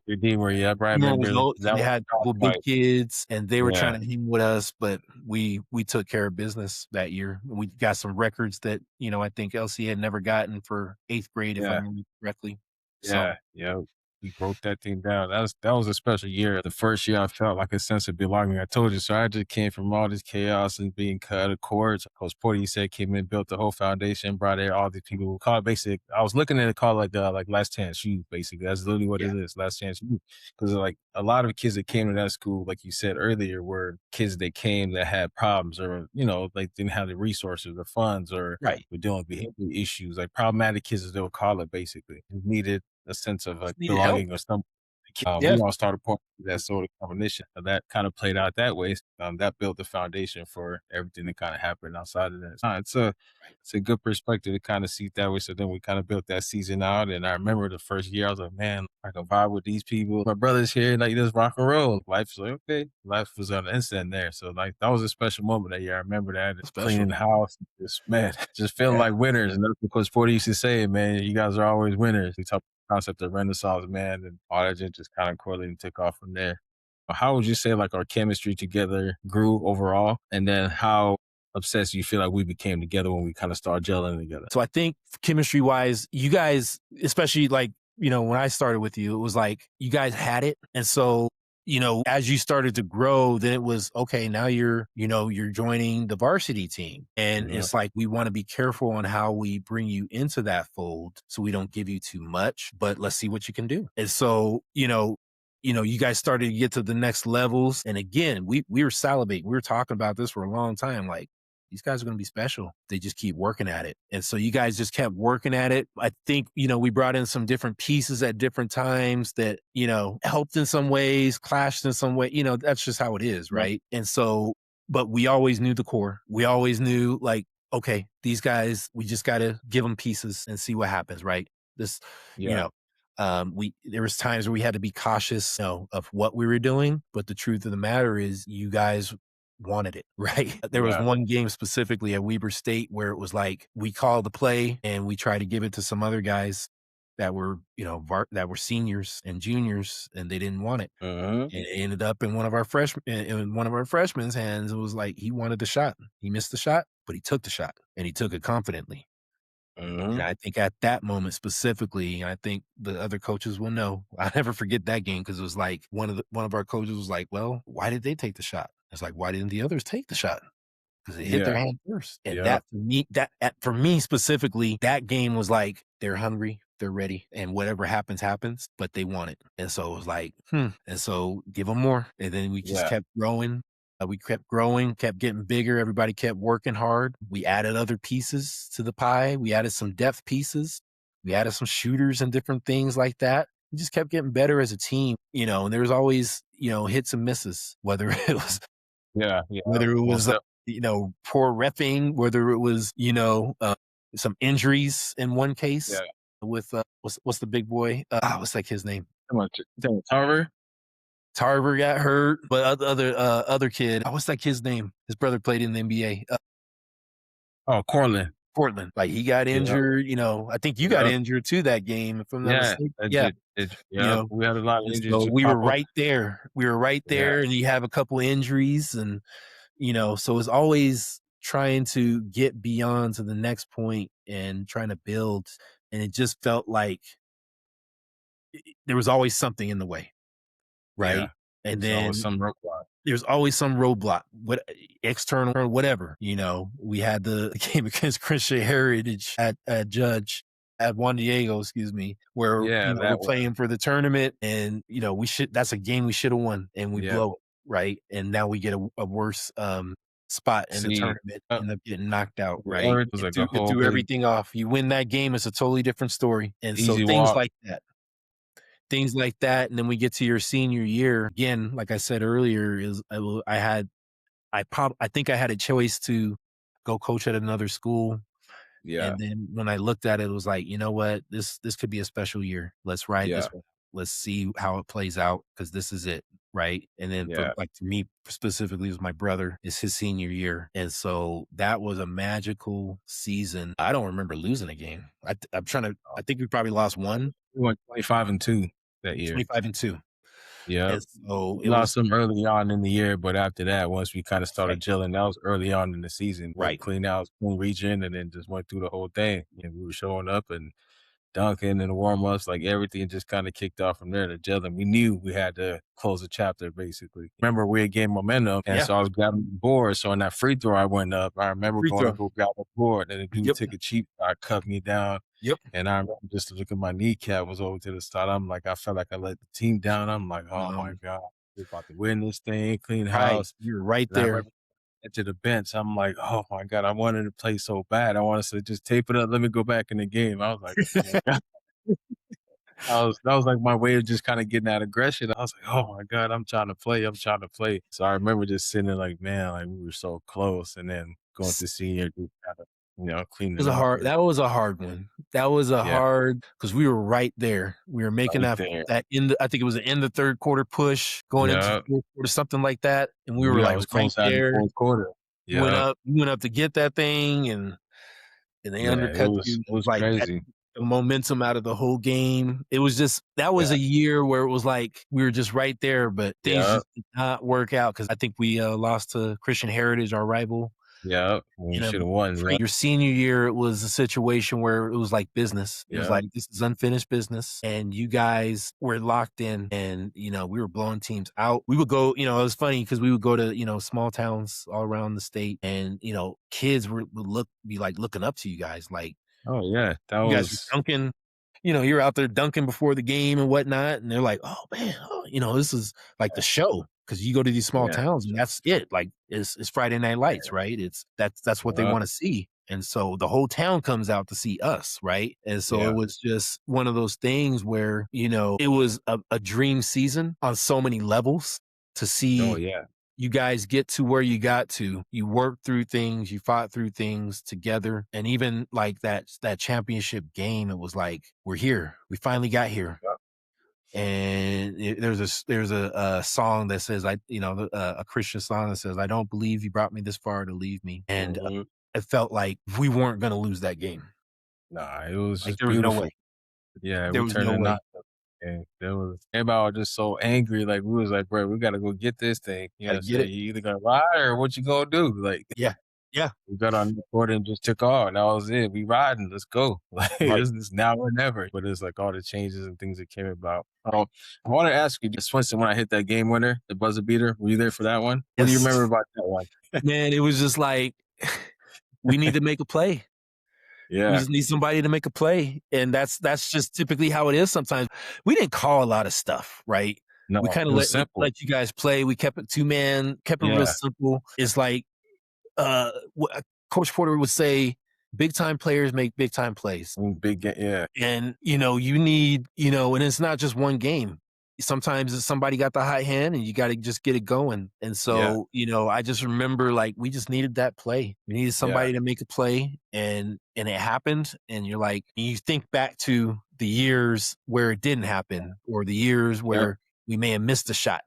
Redeemer, yep, right, I Redeemer was remember old. that They was had a couple big right. kids, and they were trying Yeah, to hang with us, but we took care of business that year. We got some records that I think LC had never gotten for 8th grade, if I yeah. remember correctly. So Yeah, yeah. We broke that thing down. That was a special year. The first year I felt like a sense of belonging. I told you, so I just came from all this chaos and being cut of courts. Coach Porter, you said, came in, built the whole foundation, brought in all these people who call it basic. I was looking at it called like last chance youth, basically. That's literally what yeah, it is, last chance youth. Because like a lot of kids that came to that school, like you said earlier, were kids that came that had problems or, like didn't have the resources or funds or right. were dealing with behavior issues, like problematic kids as they'll call it basically. Who needed a sense of like Just needed help. belonging or something. Yeah, We all started point that sort of combination. And that kind of played out that way. That built the foundation for everything that kind of happened outside of that. It's a good perspective to kind of see it that way. So then we kind of built that season out. And I remember the first year I was like, man, I can vibe with these people. My brother's here, like this rock and roll. Life's like, okay. Life was on the instant there. So like that was a special moment that year. I remember that special. cleaning the house, just man, just feeling Yeah, like winners. And that's because Sporty used to say, man, you guys are always winners. We talk concept of Renaissance man and all that just kind of correlated and took off from there. How would you say like our chemistry together grew overall? And then how obsessed you feel like we became together when we kind of started gelling together? so I think chemistry wise, you guys, especially like, when I started with you, it was like you guys had it. And so, as you started to grow, then it was okay, now you're joining the varsity team. And Yeah. it's like we want to be careful on how we bring you into that fold so we don't give you too much, but let's see what you can do. And so, you guys started to get to the next levels. And again, we were salivating. We were talking about this for a long time. Like, these guys are going to be special. They just keep working at it. And so you guys just kept working at it. I think, we brought in some different pieces at different times that, helped in some ways, clashed in some way. That's just how it is. Yep. Right. And so, but we always knew the core. We always knew, like, okay, these guys, we just got to give them pieces and see what happens. Right. This, you Yeah. know, there was times where we had to be cautious, of what we were doing, but the truth of the matter is you guys wanted it, right? There was Yeah. one game specifically at Weber State where it was like we called the play and we tried to give it to some other guys that were, that were seniors and juniors, and they didn't want it. Uh-huh. And it ended up in one of our freshmen's hands. It was like he wanted the shot. He missed the shot, but he took the shot and he took it confidently. And Uh-huh. I think at that moment specifically, I think the other coaches will know. I'll never forget that game because it was like one of our coaches was like, "Well, why did they take the shot?" It's like, "Why didn't the others take the shot?" Because it hit their Yeah. hand first. And Yeah. for me specifically, that game was like they're hungry, they're ready, and whatever happens, happens, but they want it. And so it was like, And so give them more. And then we just Yeah. kept growing. We kept growing, kept getting bigger. Everybody kept working hard. We added other pieces to the pie. We added some depth pieces. We added some shooters and different things like that. We just kept getting better as a team, and there was always, hits and misses, whether it was Yeah. Yeah. whether it was, Most def- poor repping, whether it was, some injuries in one case yeah. with, what's the big boy? What's like his name? Come on. Tarver? Tarver got hurt, but other kid, what's that kid's name? His brother played in the NBA. Oh, Cortland. Portland, like he got Yeah. injured. I think you got Yeah. injured too that game, if I'm not Yeah. mistaken. It Yeah, did. It, you yeah. know, We had a lot of and injuries so just we were pop up. right there. We were right Yeah. there, and you have a couple injuries, and so it's always trying to get beyond to the next point and trying to build. And it just felt like there was always something in the way, Yeah. right? And There's always then some roadblock. there's always some roadblock, external or whatever. We had the game against Christian Heritage at Judge at Juan Diego, excuse me, where Yeah. we're That one. playing for the tournament, and that's a game we should have won, and we Yeah. blow it, right? And now we get a worse spot in the See, tournament, end up getting knocked out, right? it was like a It whole threw big everything off. You win that game, it's a totally different story, and so easy walk. things like that. And then we get to your senior year again. Like I said earlier, I think I had a choice to go coach at another school. Yeah. And then when I looked at it, it was like, you know what, this could be a special year. Let's ride Yeah. this one. Let's see how it plays out, because this is it, right? And then Yeah. for me specifically, it was my brother. It's his senior year, and so that was a magical season. I don't remember losing a game. I'm trying to. I think we probably lost one. We went 25-2 that year. 25-2. Yeah. And so We it was lost them early on in the year, but after that, once we kind of started right. gelling, that was early on in the season. But Right. clean out one region and then just went through the whole thing. And we were showing up and dunking in the warm-ups, like everything just kind of kicked off from there to gelling. We knew we had to close the chapter, basically. Remember, we had gained momentum, and Yeah. so I was grabbing the board. So on that free throw I went up, I remember Free going to throw. go grab the board, and the dude Yep. took a cheap shot, cut me down. Yep. And I remember just to look at my kneecap was over to the side. I'm like, I felt like I let the team down. I'm like, oh my God, we're about to win this thing, clean Right. house. You're right And I there. remember to the bench. I'm like, oh my God, I wanted to play so bad. I wanted to just tape it up. Let me go back in the game. I was like, oh my God. That was like my way of just kind of getting that aggression. I was like, oh my God, I'm trying to play. I'm trying to play. So I remember just sitting there like, man, like we were so close. And then going to senior, just kind of, cleaning up. That was a hard one. That was a Yeah. hard, because we were right there. We were making Right that I think it was in the third quarter push going into Yeah. the fourth quarter, something like that. And we were Yeah, I like was right close out in the there. fourth quarter. You went Yeah. up to get that thing, and they Yeah. undercut you, It was like that, crazy. the momentum out of the whole game. It was just, that was Yeah. a year where it was like we were just right there, but things Yeah. just did not work out, because I think we lost to Christian Heritage, our rival. Yeah. We should have won. For Yeah. your senior year, it was a situation where it was like business. It was Yeah. like, this is unfinished business, and you guys were locked in, and, we were blowing teams out. We would go, it was funny because we would go to, small towns all around the state, and, kids would be like looking up to you guys. Like, Oh yeah. That you guys were was dunking, you're out there dunking before the game and whatnot. And they're like, oh man, this is like the show. because you go to these small Yeah. towns and that's it. Like it's Friday Night Lights, right? That's what they Yeah. want to see. And so the whole town comes out to see us, right? And so it Yeah. was just one of those things where, it was a dream season on so many levels to Oh, see yeah. you guys get to where you got to. You worked through things, you fought through things together. And even like that championship game, it was like, we're here. We finally got here. Yeah. And there's a song that says, a Christian song that says, "I don't believe you brought me this far to leave me." And Mhm. it felt like we weren't going to lose that game. Nah, it was Like just there was no way. beautiful. Yeah, There we was turned no the way. knock and there was everybody was just so angry, like, we was like, "Bro, we gotta go get this thing." You know Got what to I'm get saying? it. You either gonna ride or what you gonna do? Like, Yeah. Yeah. we got on the board and just took off, and that was it. We riding, let's go. Like, Right. it's now or never. But it's like all the changes and things that came about. I wanna ask you, just Winston, when I hit that game winner, the buzzer beater, were you there for that one? What do you remember Yes. about that one? Man, it was just like, we need to make a play. We Yeah. just need somebody to make a play, and that's just typically how it is sometimes. We didn't call a lot of stuff, right? We No, kinda it was let simple. let you guys play. We kept it two-man, kept it real Yeah. simple. It's like, Coach Porter would say, "Big time players make big time plays." Big ga yeah. And, you need, and it's not just one game. Sometimes it's somebody got the hot hand and you gotta just get it going. And Yeah. so, I just remember like we just needed that play. We needed Yeah. somebody to make a play and it happened. And you're like, you think back to the years where it didn't happen or the years Yep. where we may have missed a shot,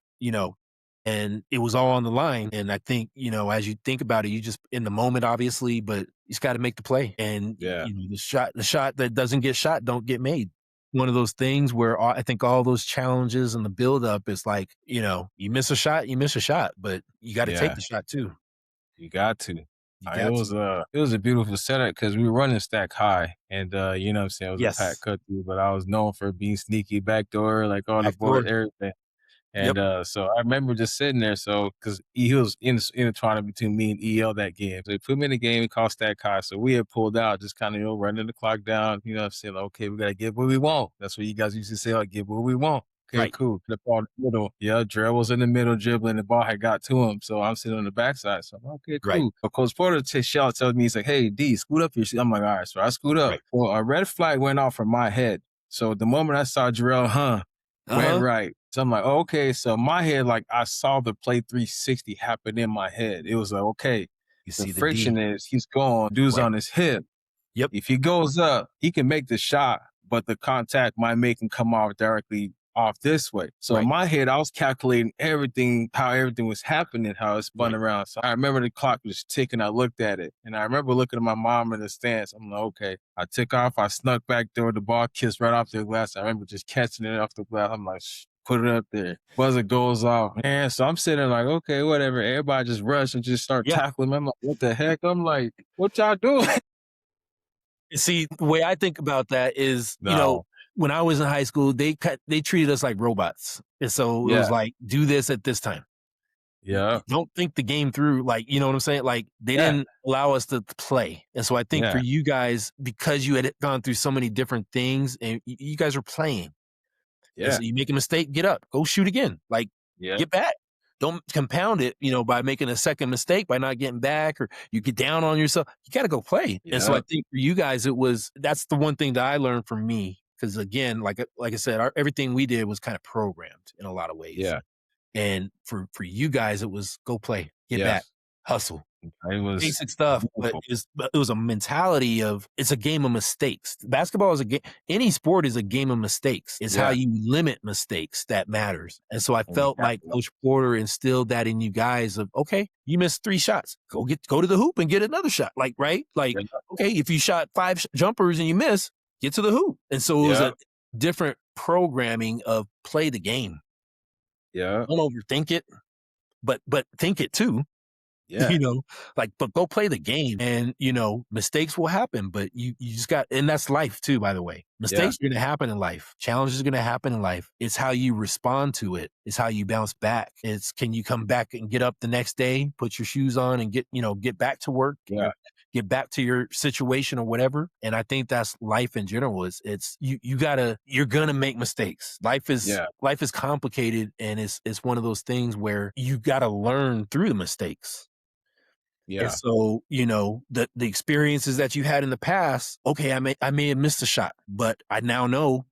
and it was all on the line. And I think, as you think about it, you just in the moment, obviously, but you just got to make the play. And Yeah. the shot that doesn't get shot don't get made. One of those things where I think all those challenges and the buildup is like, you miss a shot, but you got to take Yeah. the shot too. You got to. You It got was to. a beautiful setup because we were running stack high, and you know what I'm saying, it was a pack Yes. cut through, but I was known for being sneaky backdoor, like on the Back board, door. everything. Yep. And so I remember just sitting there, so because he was intertwining between me and EL that game. So he put me in the game, he called stack high. So we had pulled out, just kind of running the clock down. You know what I'm saying? Like, okay, we gotta get what we want. That's what you guys used to say, like, get what we want. Okay, Right. cool. The ball in the middle. Yeah, Drell was in the middle dribbling. The ball had got to him. So I'm sitting on the backside. So I'm like, okay, Right. cool. But Coach Porter tells me, he's like, hey, D, scoot up your seat. I'm like, all right. So I scoot up. Right. Well, a red flag went off from my head. So the moment I saw Jarrell, went Uh-huh. right. So I'm like, oh, okay. So my head, like I saw the play 360 happen in my head. It was like, okay, You the see the friction D. is he's gone. Dude's Right. on his hip. Yep. If he goes up, he can make the shot, but the contact might make him come off directly off this way. So in Right. my head, I was calculating everything, how everything was happening, how it spun Right. around. So I remember the clock was ticking. I looked at it, and I remember looking at my mom in the stands. I'm like, okay. I took off. I snuck back there. The ball kissed right off the glass. I remember just catching it off the glass. I'm like, put it up there. Buzzer goes off. And so I'm sitting there like, okay, whatever. Everybody just rush and just start Yeah. tackling me. I'm like, what the heck? I'm like, what y'all doing? See, the way I think about that is, No. when I was in high school, they treated us like robots. And so it was Yeah. like, do this at this time. Yeah. Don't think the game through. Like, you know what I'm saying? Like they Yeah. didn't allow us to play. And so I think for Yeah. you guys, because you had gone through so many different things and you guys were playing. And Yeah. so you make a mistake, get up, go shoot again. Like Yeah. get back. Don't compound it, by making a second mistake, by not getting back, or you get down on yourself. You got to go play. And so I Yeah. think for you guys, that's the one thing that I learned from me. Cause again, like I said, everything we did was kind of programmed in a lot of ways. Yeah. And for you guys, it was go play, get back, Yes. hustle. It was Basic stuff, but beautiful. it was a mentality of it's a game of mistakes. Basketball is a game. Any sport is a game of mistakes. It's how Yeah. you limit mistakes that matters. And so I And we felt got like that. Coach Porter instilled that in you guys of, okay, you missed 3 shots. Go to the hoop and get another shot. Like, right? Like, Yeah. okay, if you shot 5 jumpers and you miss, get to the hoop. And so it was Yeah. a different programming of play the game. Yeah. Don't overthink it, but think it too. Yeah. But go play the game and, mistakes will happen, but you just and that's life too, by the way. Yeah. Mistakes are going to happen in life. Challenges are going to happen in life. It's how you respond to it. It's how you bounce back. It's can you come back and get up the next day, put your shoes on and get back to work, Yeah. get back to your situation or whatever. And I think that's life in general. Is it's you're gonna make mistakes. Yeah. Life is complicated, and it's one of those things where you gotta learn through the mistakes. And Yeah. so, the experiences that you had in the past, okay, I may have missed a shot, but I now know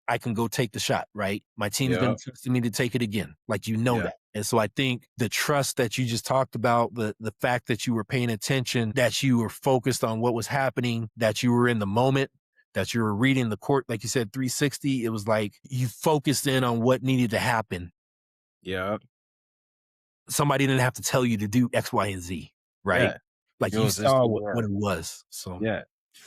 I can go take the shot, right? My team's been Yeah. trusting me to take it again. Like, Yeah. that. And so I think the trust that you just talked about, the fact that you were paying attention, that you were focused on what was happening, that you were in the moment, that you were reading the court, like you said, 360, it was like you focused in on what needed to happen. Yeah. Somebody didn't have to tell you to do X, Y, and Z, right? Yeah. Like It you was just saw yeah. what it was. So Yeah.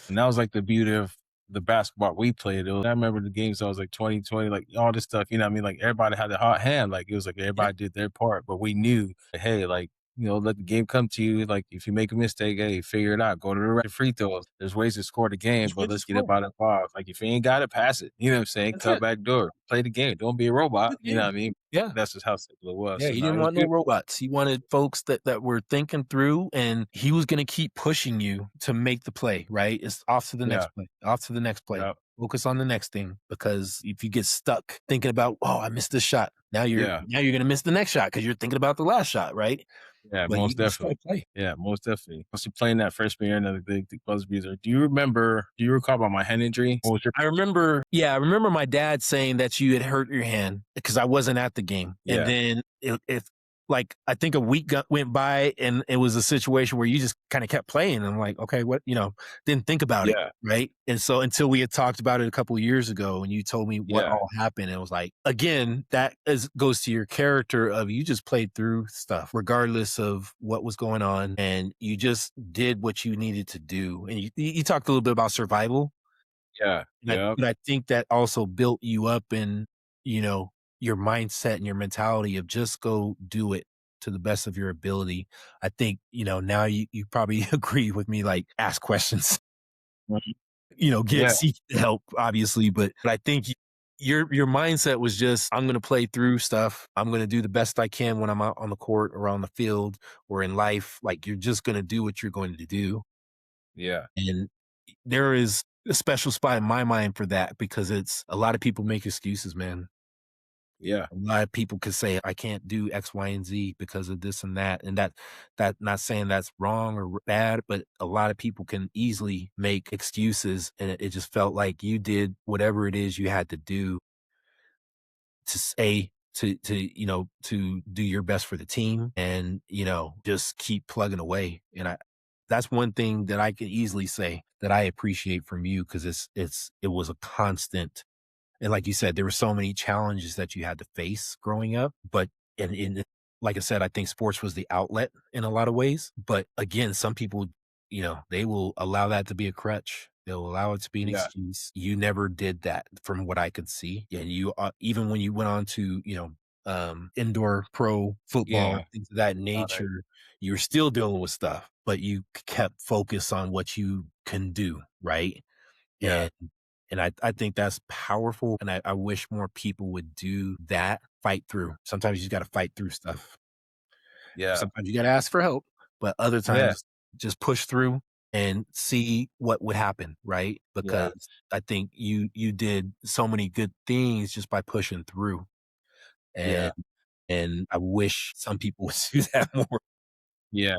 And that was like the beauty of the basketball we played. I remember the games. I was like 2020, like all this stuff. You know what I mean? Like everybody had a hot hand. Like it was like yeah, everybody did their part, but we knew, hey, like let the game come to you. Like if you make a mistake, hey, figure it out. Go to the free throws. There's ways to score the game, just but went to let's get up score. out of five. Like if you ain't got it, pass it. You know what I'm saying? That's Cut it. back door. Play the game. Don't be a robot. The You know what game. I mean? Yeah. That's just how simple it was. Yeah, So he no, it didn't was want no beautiful. robots. He wanted folks that were thinking through, and he was gonna keep pushing you to make the play, right? It's off to the next Yeah. play, off to the next play. Yeah. Focus on the next thing, because if you get stuck thinking about, "Oh, I missed this shot," Yeah. now you're gonna miss the next shot because 'cause you're thinking about the last shot, right? Yeah, But most you just definitely. gotta play. Yeah, most definitely. Once you playing that freshman year in the buzz beater, do you recall about my hand injury? What was your I remember my dad saying that you had hurt your hand because I wasn't at the game. And yeah, then it like, I think a week went by, and it was a situation where you just kind of kept playing. And I'm like, okay, didn't think about it. yeah, Right. And so until we had talked about it a couple of years ago and you told me what yeah, all happened, it was like, again, goes to your character of you just played through stuff regardless of what was going on. And you just did what you needed to do. And you talked a little bit about survival. yeah, yeah, But I think that also built you up in, you know, your mindset and your mentality of just go do it to the best of your ability. I think, now you probably agree with me, like ask questions, mhm, yeah, seek help, obviously. But I think your mindset was just, I'm going to play through stuff. I'm going to do the best I can when I'm out on the court or on the field or in life. Like you're just going to do what you're going to do. yeah, And there is a special spot in my mind for that, because it's a lot of people make excuses, man. yeah, A lot of people could say, I can't do X, Y, and Z because of this and that. And that not saying that's wrong or bad, but a lot of people can easily make excuses. And it just felt like you did whatever it is you had to do to say, to do your best for the team, and, just keep plugging away. And that's one thing that I can easily say that I appreciate from you, because it was a constant. And like you said, there were so many challenges that you had to face growing up, but like I said, I think sports was the outlet in a lot of ways. But again, some people, they will allow that to be a crutch. They'll allow it to be an yeah, excuse. You never did that from what I could see. And you, even when you went on to, indoor pro football, yeah, things of that all right, nature, you're still dealing with stuff, but you kept focus on what you can do. Right. yeah, And I think that's powerful, and I wish more people would do that, fight through. Sometimes you gotta fight through stuff. yeah, Sometimes you gotta ask for help, but other yeah, times just push through and see what would happen, right? yeah, Because I think you did so many good things just by pushing through, and yeah. I wish some people would do that more. Yeah.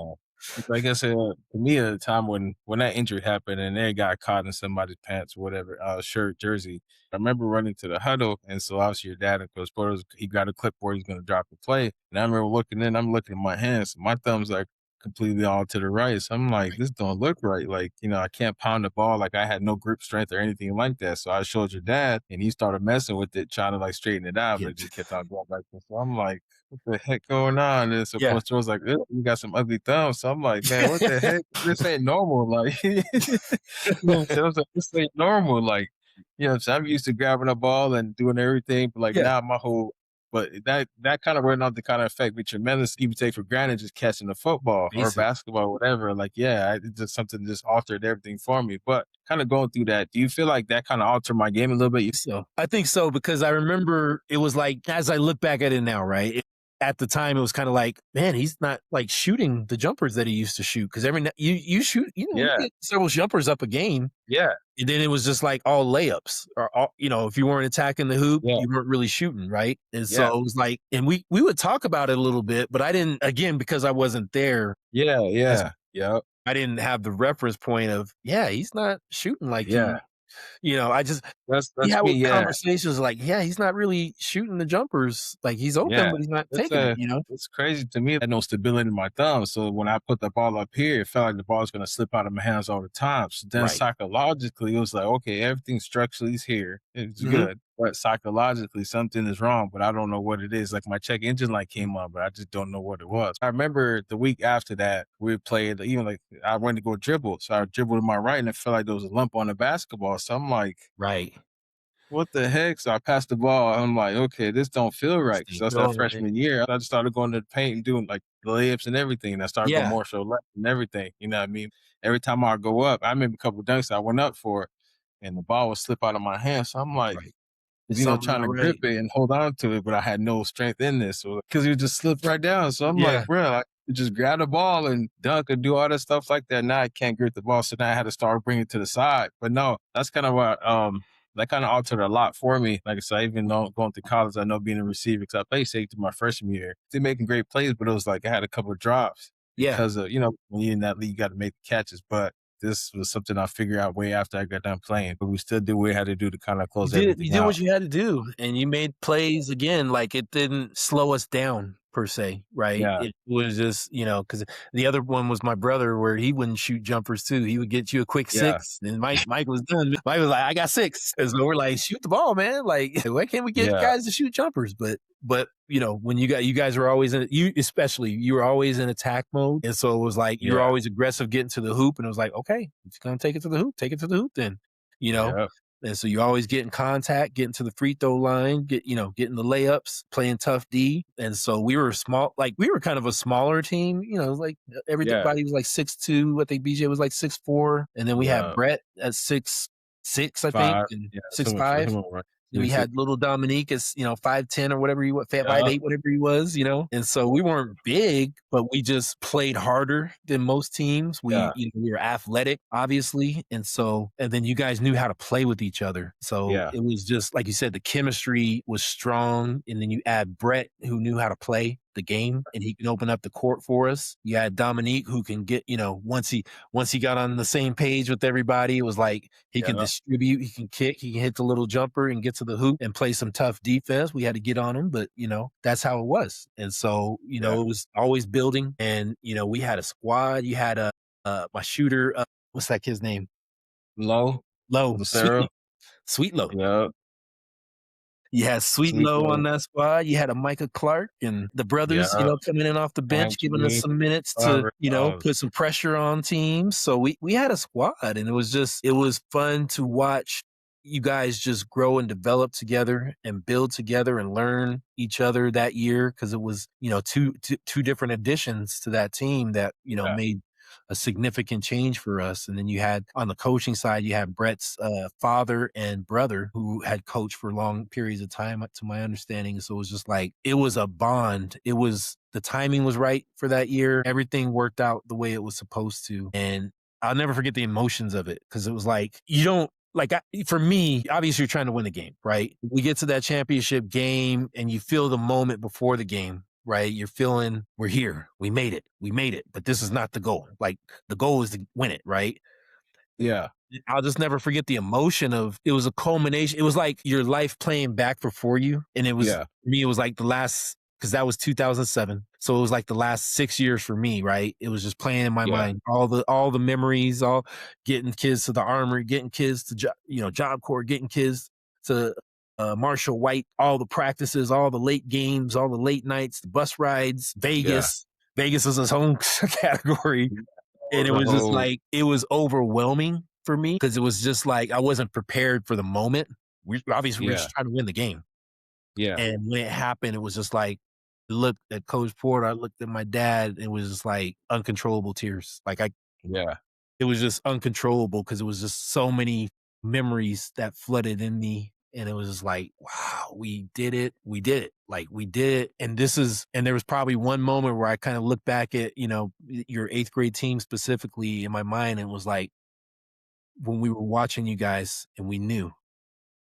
Like I said, to me at the time when that injury happened and they got caught in somebody's pants or whatever, shirt, jersey, I remember running to the huddle, and so obviously your dad and Coach Porter's he got a clipboard, he's gonna drop a play. And I remember I'm looking at my hands, my thumbs are completely all to the right. So I'm like, this don't look right. Like, I can't pound the ball. Like I had no grip strength or anything like that. So I showed your dad and he started messing with it, trying to like straighten it out, Yeah. but it just kept on going back. So I'm like, what the heck going on? And so Yeah. Coach was like, "Ew, you got some ugly thumbs." So I'm like, man, what the heck? This ain't normal. Like, so I was like, this ain't normal. Like, so I'm used to grabbing a ball and doing everything, but like Yeah, now but that kind of went on to kind of affect me tremendous. Even take for granted just catching the football or basic. basketball, or whatever. Like, yeah, it's just something just altered everything for me. But kind of going through that, do you feel like that kind of altered my game a little bit? So I think so, because I remember it was like, as I look back at it now, right? at the time, it was kind of like, man, he's not like shooting the jumpers that he used to shoot. Cause you shoot, you Yeah. get several jumpers up a game. Yeah. And then it was just like all layups or all, if you weren't attacking the hoop, Yeah. you weren't really shooting, right? And Yeah. so it was like, and we would talk about it a little bit, but I didn't, again, because I wasn't there Yeah. as Yeah. Yep. I didn't have the reference point of, yeah, he's not shooting like Yeah. I just we That's had me. with Yeah. conversations like, yeah, he's not really shooting the jumpers. Like he's open, Yeah. but he's not It's taking it. it's crazy to me. I had no stability in my thumb. So when I put the ball up here, it felt like the ball was gonna slip out of my hands all the time. So then Right. psychologically it was like, okay, everything structurally is here. It's Mhm. good. But psychologically something is wrong, but I don't know what it is. Like my check engine light came on, but I just don't know what it was. I remember the week after that, we played even like I went to go dribble. So I dribbled to my right and it felt like there was a lump on the basketball. So I'm like, Right. what the heck? So I passed the ball. I'm like, okay, this don't feel This right. Cause ain't that's that going right. freshman year. I just started going to the paint and doing like layups and everything. And I started going Yeah. more so left and everything. You know what I mean? Every time I go up, I remember a couple of dunks I went up for and the ball would slip out of my hand. So I'm like, Right. It's something trying not to grip right. it and hold on to it, but I had no strength in this. So because it just slipped right down. So I'm Yeah. like, bro, I could just grab the ball and dunk and do all that stuff like that. Now I can't grip the ball. So now I had to start bringing it to the side. But no, that's kind of what that kind of altered a lot for me. Like I said, even though going to college, I know being a receiver because I played safety my freshman year. They're making great plays, but it was like I had a couple of drops Yeah. because of, when you're in that league, you got to make the catches. But this was something I figured out way after I got done playing. But we still did what we had to do to kind of close You everything did out. what you had to do, and you made plays again, like, it didn't slow us down per se, right? Yeah. It was just, because the other one was my brother where he wouldn't shoot jumpers too. He would get you a quick Yeah. 6, and Mike was done. Mike was like, "I got 6." And so we're like, "Shoot the ball, man." Like, why can't we get Yeah. guys to shoot jumpers? But, when you guys were always you were always in attack mode, and so it was like, you were Yeah. always aggressive getting to the hoop, and it was like, "Okay, if you're gonna take it to the hoop, take it to the hoop then," you know? Yeah. And so you always get in contact, getting to the free throw line, getting the layups, playing tough D. And so we were we were kind of a smaller team, like Yeah. everybody was like 6'2". I think BJ was like 6'4". And then we had Yeah. Brett at 6'6", I think, 5. and Yeah. six For five. him, right. Then we had little Dominique as, 5'10" or whatever he was, Yeah. 5'8", whatever he was. And so we weren't big, but we just played harder than most teams. Yeah. We were athletic, obviously. And then you guys knew how to play with each other. So Yeah. it was just, like you said, the chemistry was strong. And then you add Brett, who knew how to play the game and he can open up the court for us. You had Dominique, who can get, once he got on the same page with everybody, it was like he can Yeah. distribute, he can kick, he can hit the little jumper and get to the hoop and play some tough defense. We had to get on him, but that's how it was. And so, Yeah. it was always building. And we had a squad. You had my shooter, what's that kid's name? Low. Low, Lucero. Sweet Low. Yeah. You had Sweet Sweet Low on low. that squad. You had a Micah Clark and the brothers, Yeah. coming in off the bench, giving us Anthony. some minutes to, Robert. put some pressure on teams. So we had a squad, and it was fun to watch you guys just grow and develop together and build together and learn each other that year, because it was, two different additions to that team that, Yeah. made a significant change for us. And then you had on the coaching side, you had Brett's father and brother who had coached for long periods of time, to my understanding. So it was just like, it was a bond. The timing was right for that year. Everything worked out the way it was supposed to. And I'll never forget the emotions of it, because it was like, for me, obviously you're trying to win the game, right? We get to that championship game and you feel the moment before the game, right? You're feeling, we're here. We made it, but this is not the goal. Like, the goal is to win it, right? Yeah. I'll just never forget the emotion of, it was a culmination. It was like your life playing back before you. And it was, Yeah. for me, it was like the last, because that was 2007. So it was like the last 6 years for me, right? It was just playing in my Yeah. mind, all the memories, all getting kids to the Armory, getting kids to, Job Corps, getting kids to Marshall White, all the practices, all the late games, all the late nights, the bus rides, Yeah. Vegas. Vegas is its own category. And it The was just whole like, it was overwhelming for me, because it was just like, I wasn't prepared for the moment. Obviously, we were Yeah. just trying to win the game. Yeah. And when it happened, it was just like, I looked at Coach Porter, I looked at my dad, it was just like uncontrollable tears. Yeah. It was just uncontrollable, because it was just so many memories that flooded in me. and it was just like, wow, we did it. We did it. Like we did it. And there was probably one moment where I kind of looked back at, your eighth grade team specifically in my mind and was like, when we were watching you guys and we knew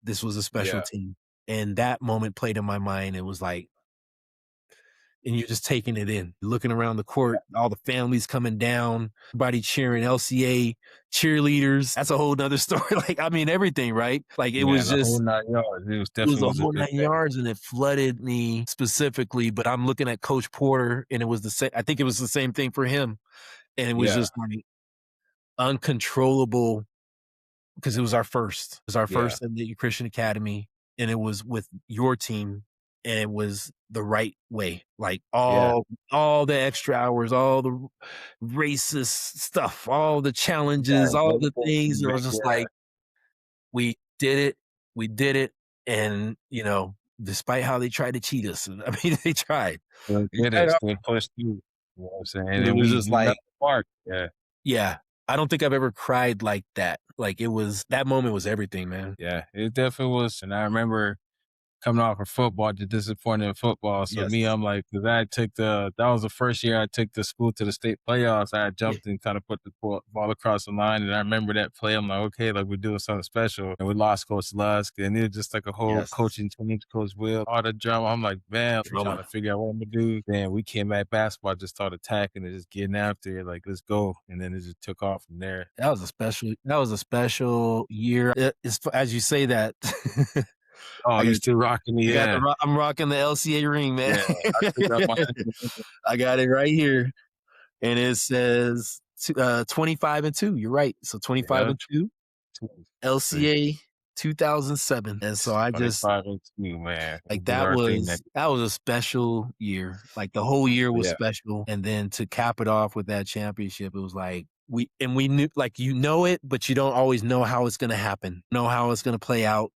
this was a special Yeah. team. And that moment played in my mind. It was like, and you're just taking it in, looking around the court, all the families coming down, everybody cheering, LCA cheerleaders. That's a whole nother story. Like, I mean, everything, right? Like it Yeah, was the whole just, 9 yards. It was it was definitely the was a whole good 9 yards and it flooded me specifically. But I'm looking at Coach Porter and it was the same. I think it was the same thing for him. And it was yeah, just like uncontrollable because it was our first. It was our yeah, first at Layton Christian Academy, and it was with your team, and it was the right way. Like yeah. all the extra hours, all the racist stuff, all the challenges, all the things. It was just Yeah, like we did it, we did it, and despite how they tried to cheat us, I mean, they tried. still They did tried it, hard, still pushed through, you know what I'm saying? but it And was we just we left like, the mark. Yeah, yeah. I don't think I've ever cried like that. Like it was that moment was everything, man. yeah, it definitely was, and I remember coming off of football, the disappointed in football. So Yes. me, I'm like, because that was the first year I took the school to the state playoffs. I had Yeah. jumped and kind of put the ball across the line, and I remember that play. I'm like, okay, like we're doing something special, and we lost Coach Lusk, and it was just like a whole Yes. coaching change, Coach Will, all the drama. I'm like, man, I'm trying to Drama. figure out what I'm gonna do. Then we came back basketball, just started attacking and just getting after it, like let's go, and then it just took off from there. That was a special year. It's as you say that. Oh, I you got still rocking me? Yeah, I'm rocking the LCA ring, man. yeah. I still got my I got it right here, and it says 25-2. You're right. So 25 yeah. and 2, LCA 2007, and so I just 25 and 2, man. We like did our thing that that was a special year. Like the whole year was yeah. special, and then to cap it off with that championship, it was like we knew, like it, but you don't always know how it's gonna happen, know how it's gonna play out.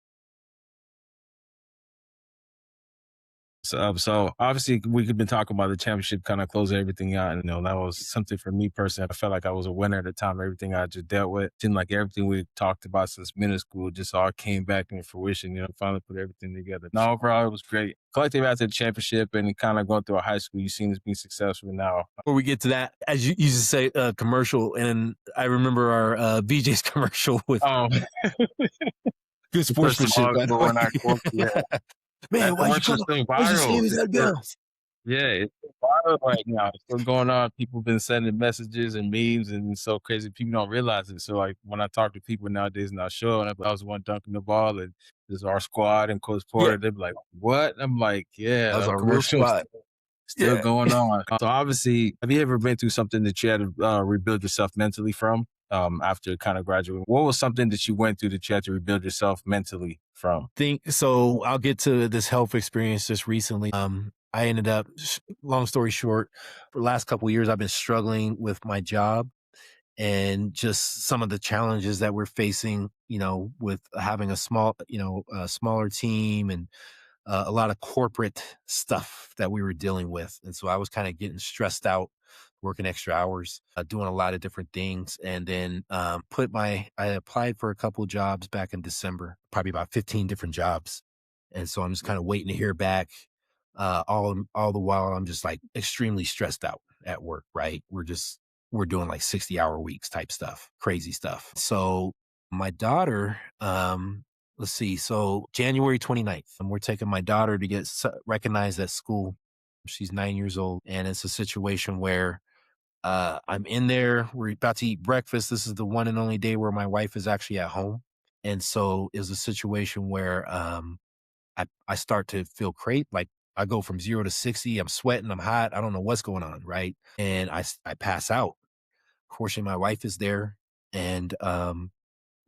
So obviously we could been talking about the championship, kind of closing everything out. And, that was something for me personally. I felt like I was a winner at the time. Everything I just dealt with, seemed like everything we talked about since middle school just all came back into fruition. Finally put everything together. Now overall, it was great. Collective after the championship and kind of going through a high school, you seen us being successful now. Before we get to that, as you used to say, commercial, and I remember our VJ's commercial with Oh, good the first sportsmanship, small by the school in our court. Yeah, way. Man, that why you commercial's come? still Why'd you say viral. these It's that still girls? Yeah, it's so viral right now. It's still going on. People been sending messages and memes, and it's so crazy. People don't realize it. So, like, when I talk to people nowadays and I show, and I was the one dunking the ball, and this is our squad and Coach Yeah, Porter, they're like, "What?" I'm like, "Yeah, that was the our real commercial's squad. still Yeah, going on." So, obviously, have you ever been through something that you had to rebuild yourself mentally from after kind of graduating? What was something that you went through that you had to rebuild yourself mentally from? think so. I'll get to this health experience just recently. I ended up, long story short, for the last couple of years, I've been struggling with my job and just some of the challenges that we're facing, with having a smaller team and a lot of corporate stuff that we were dealing with. And so I was kind of getting stressed out, working extra hours, doing a lot of different things. And then I applied for a couple of jobs back in December, probably about 15 different jobs. And so I'm just kind of waiting to hear back. All the while I'm just like extremely stressed out at work, right? We're doing like 60-hour weeks type stuff, crazy stuff. So my daughter, let's see. So January 29th, and we're taking my daughter to get recognized at school. She's 9 years old. And it's a situation where I'm in there. We're about to eat breakfast. This is the one and only day where my wife is actually at home. And so it's a situation where I start to feel crazy. Like I go from 0 to 60. I'm sweating. I'm hot. I don't know what's going on. Right. And I pass out. Fortunately, my wife is there. And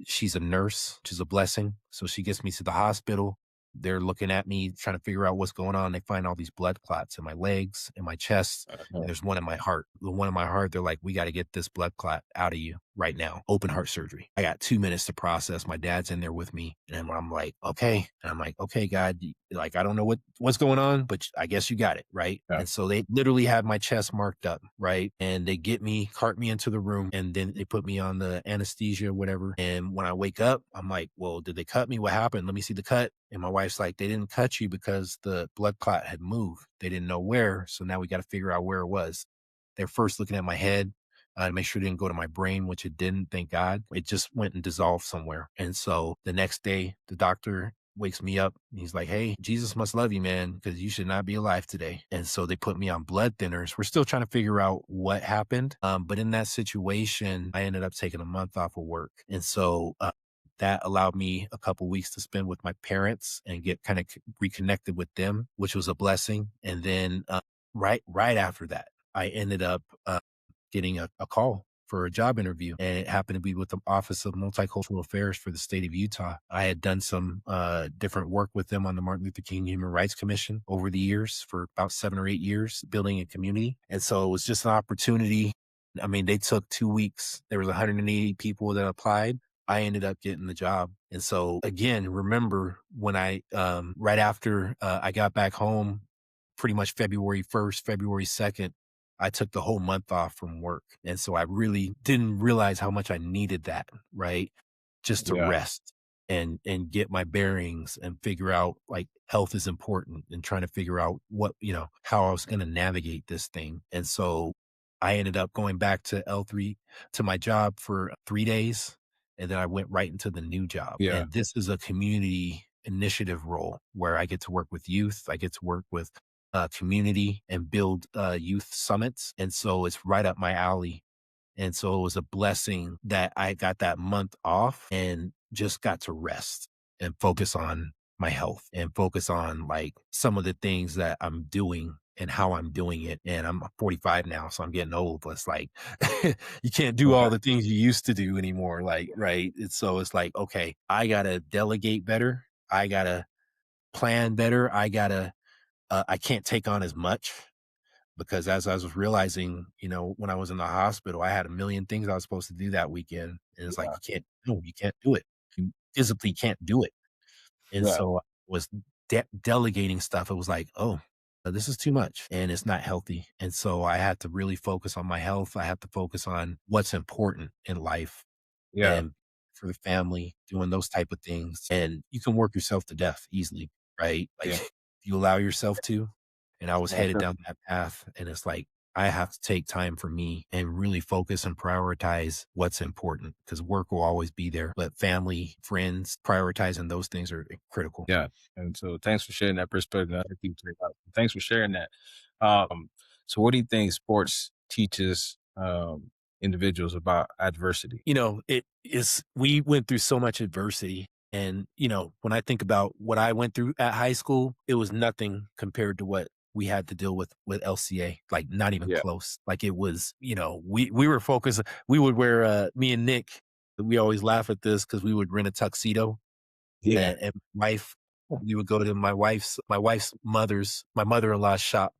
she's a nurse, which is a blessing. So she gets me to the hospital. They're looking at me, trying to figure out what's going on. They find all these blood clots in my legs, in my chest, and there's one in my heart. The one in my heart, they're like, we got to get this blood clot out of you. right now, open heart surgery. I got 2 minutes to process. My dad's in there with me. And I'm like, okay. And I'm like, okay, God, like, I don't know what's going on, but I guess you got it. Right. Yeah. And so they literally had my chest marked up. Right. And they cart me into the room, and then they put me on the anesthesia or whatever. And when I wake up, I'm like, well, did they cut me? What happened? Let me see the cut. And my wife's like, they didn't cut you because the blood clot had moved. They didn't know where. So now we got to figure out where it was. They're first looking at my head to make sure it didn't go to my brain, which it didn't, thank God. It just went and dissolved somewhere. And so the next day, the doctor wakes me up. And he's like, hey, Jesus must love you, man, because you should not be alive today. And so they put me on blood thinners. We're still trying to figure out what happened. But in that situation, I ended up taking a month off of work. And so that allowed me a couple weeks to spend with my parents and get kind of reconnected with them, which was a blessing. And then right after that, I ended up getting a call for a job interview, and it happened to be with the Office of Multicultural Affairs for the state of Utah. I had done some different work with them on the Martin Luther King Human Rights Commission over the years for about 7 or 8 years, building a community. And so it was just an opportunity. I mean, they took 2 weeks. There was 180 people that applied. I ended up getting the job. And so again, remember when right after I got back home, pretty much February 1st, February 2nd, I took the whole month off from work. And so I really didn't realize how much I needed that, right? Just to Yeah. rest and get my bearings and figure out, like, health is important, and trying to figure out how I was going to navigate this thing. And so I ended up going back to L3 to my job for 3 days. And then I went right into the new job. Yeah. And this is a community initiative role where I get to work with youth. I get to work with community and build youth summits. And so it's right up my alley. And so it was a blessing that I got that month off and just got to rest and focus on my health and focus on, like, some of the things that I'm doing and how I'm doing it. And I'm 45 now, so I'm getting old, but it's like, you can't do all Right. the things you used to do anymore. Like, right. So it's like, okay, I got to delegate better. I got to plan better. I can't take on as much, because as I was realizing, when I was in the hospital, I had a million things I was supposed to do that weekend. And it's like, Yeah. you can't do it. You physically can't do it. And Yeah. so I was delegating stuff. It was like, oh, this is too much and it's not healthy. And so I had to really focus on my health. I had to focus on what's important in life Yeah. and for the family, doing those type of things. And you can work yourself to death easily, right? Like, Yeah. if you allow yourself to. And I was Most headed down definitely. that path. And it's like, I have to take time for me and really focus and prioritize what's important, because work will always be there. But family, friends, prioritizing those things are critical. Yeah. And so thanks for sharing that perspective. I think thanks for sharing that. Um, so what do you think sports teaches individuals about adversity? We went through so much adversity. And, when I think about what I went through at high school, it was nothing compared to what we had to deal with LCA, like, not even Yeah. close. Like, it was, we were focused. We would wear, me and Nick, we always laugh at this because we would rent a tuxedo, Yeah. and we would go to my mother-in-law's shop.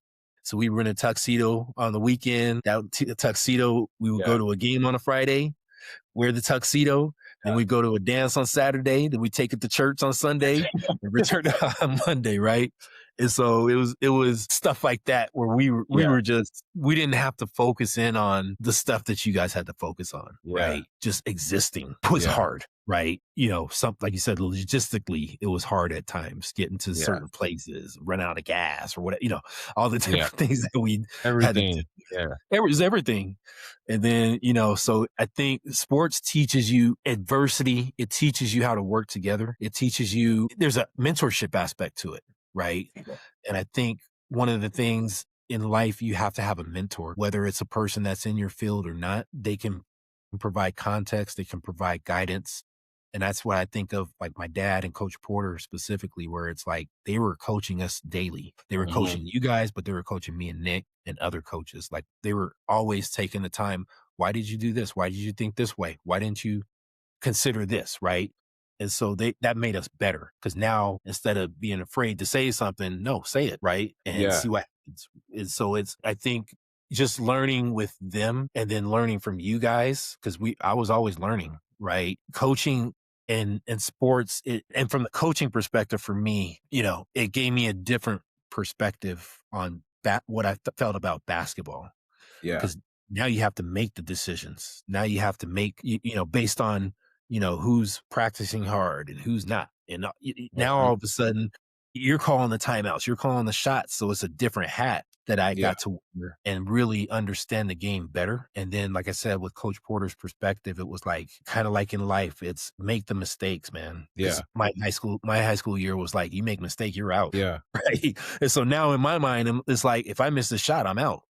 So we rent a tuxedo on the weekend. The tuxedo, we would Yeah. go to a game on a Friday, wear the tuxedo. Then we go to a dance on Saturday. Then we take it to church on Sunday and return on Monday, right? And so it was stuff like that where we Yeah. were just, we didn't have to focus in on the stuff that you guys had to focus on, Yeah. right? Just existing was Yeah. hard, right? Something like you said, logistically, it was hard at times getting to Yeah. certain places, run out of gas or whatever, all the Yeah. different things that we had to do. Everything. Yeah. It was everything. And then, so I think sports teaches you adversity. It teaches you how to work together. It teaches you, there's a mentorship aspect to it, right? And I think one of the things in life, you have to have a mentor, whether it's a person that's in your field or not. They can provide context, they can provide guidance. And that's what I think of, like, my dad and Coach Porter specifically, where it's like they were coaching us daily. They were Mhm. coaching you guys, but they were coaching me and Nick and other coaches. Like, they were always taking the time. Why did you do this? Why did you think this way? Why didn't you consider this? Right. And so that made us better, because now, instead of being afraid to say something, no, say it, right? And Yeah. see what happens. And so I think just learning with them and then learning from you guys because I was always learning, right? Coaching and sports, and from the coaching perspective for me, it gave me a different perspective on what I felt about basketball Yeah. because now you have to make the decisions. Now you have to make, based on, who's practicing hard and who's not. And now Uh-huh. all of a sudden you're calling the timeouts, you're calling the shots. So it's a different hat that I Yeah. got to wear and really understand the game better. And then, like I said, with Coach Porter's perspective, it was like kind of like in life, it's make the mistakes, man. Because Yeah. my high school year was like, you make a mistake, you're out. Yeah. Right. And so now in my mind, it's like if I miss a shot, I'm out.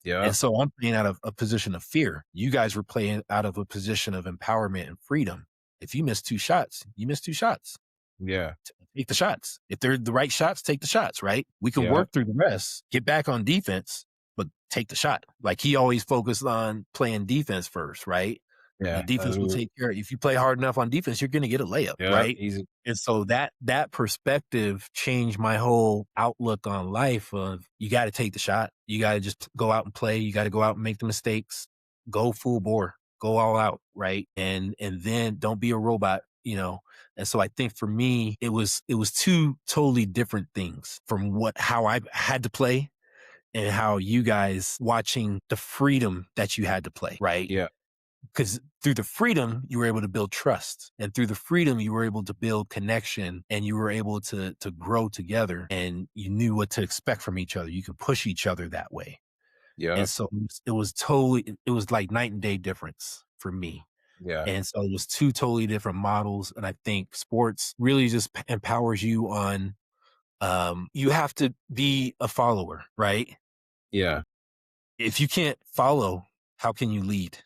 Yeah. And so I'm playing out of a position of fear. You guys were playing out of a position of empowerment and freedom. If you miss 2 shots, you miss 2 shots. Yeah. Take the shots. If they're the right shots, take the shots, right? We can Yeah. work through the rest, get back on defense, but take the shot. Like he always focused on playing defense first, right? Yeah. Defense will take care of if you play hard enough on defense, you're gonna get a layup, Yeah. right? Easy. And so that perspective changed my whole outlook on life of you gotta take the shot. You gotta just go out and play. You gotta go out and make the mistakes. Go full bore. Go all out, right? And then don't be a robot, And so I think for me, it was 2 totally different things from how I had to play and how you guys watching the freedom that you had to play, right? Yeah. Because through the freedom, you were able to build trust. And through the freedom, you were able to build connection and you were able to grow together and you knew what to expect from each other. You could push each other that way. Yeah. And so it was like night and day difference for me. Yeah. And so it was 2 totally different models. And I think sports really just empowers you on, you have to be a follower, right? Yeah. If you can't follow, how can you lead?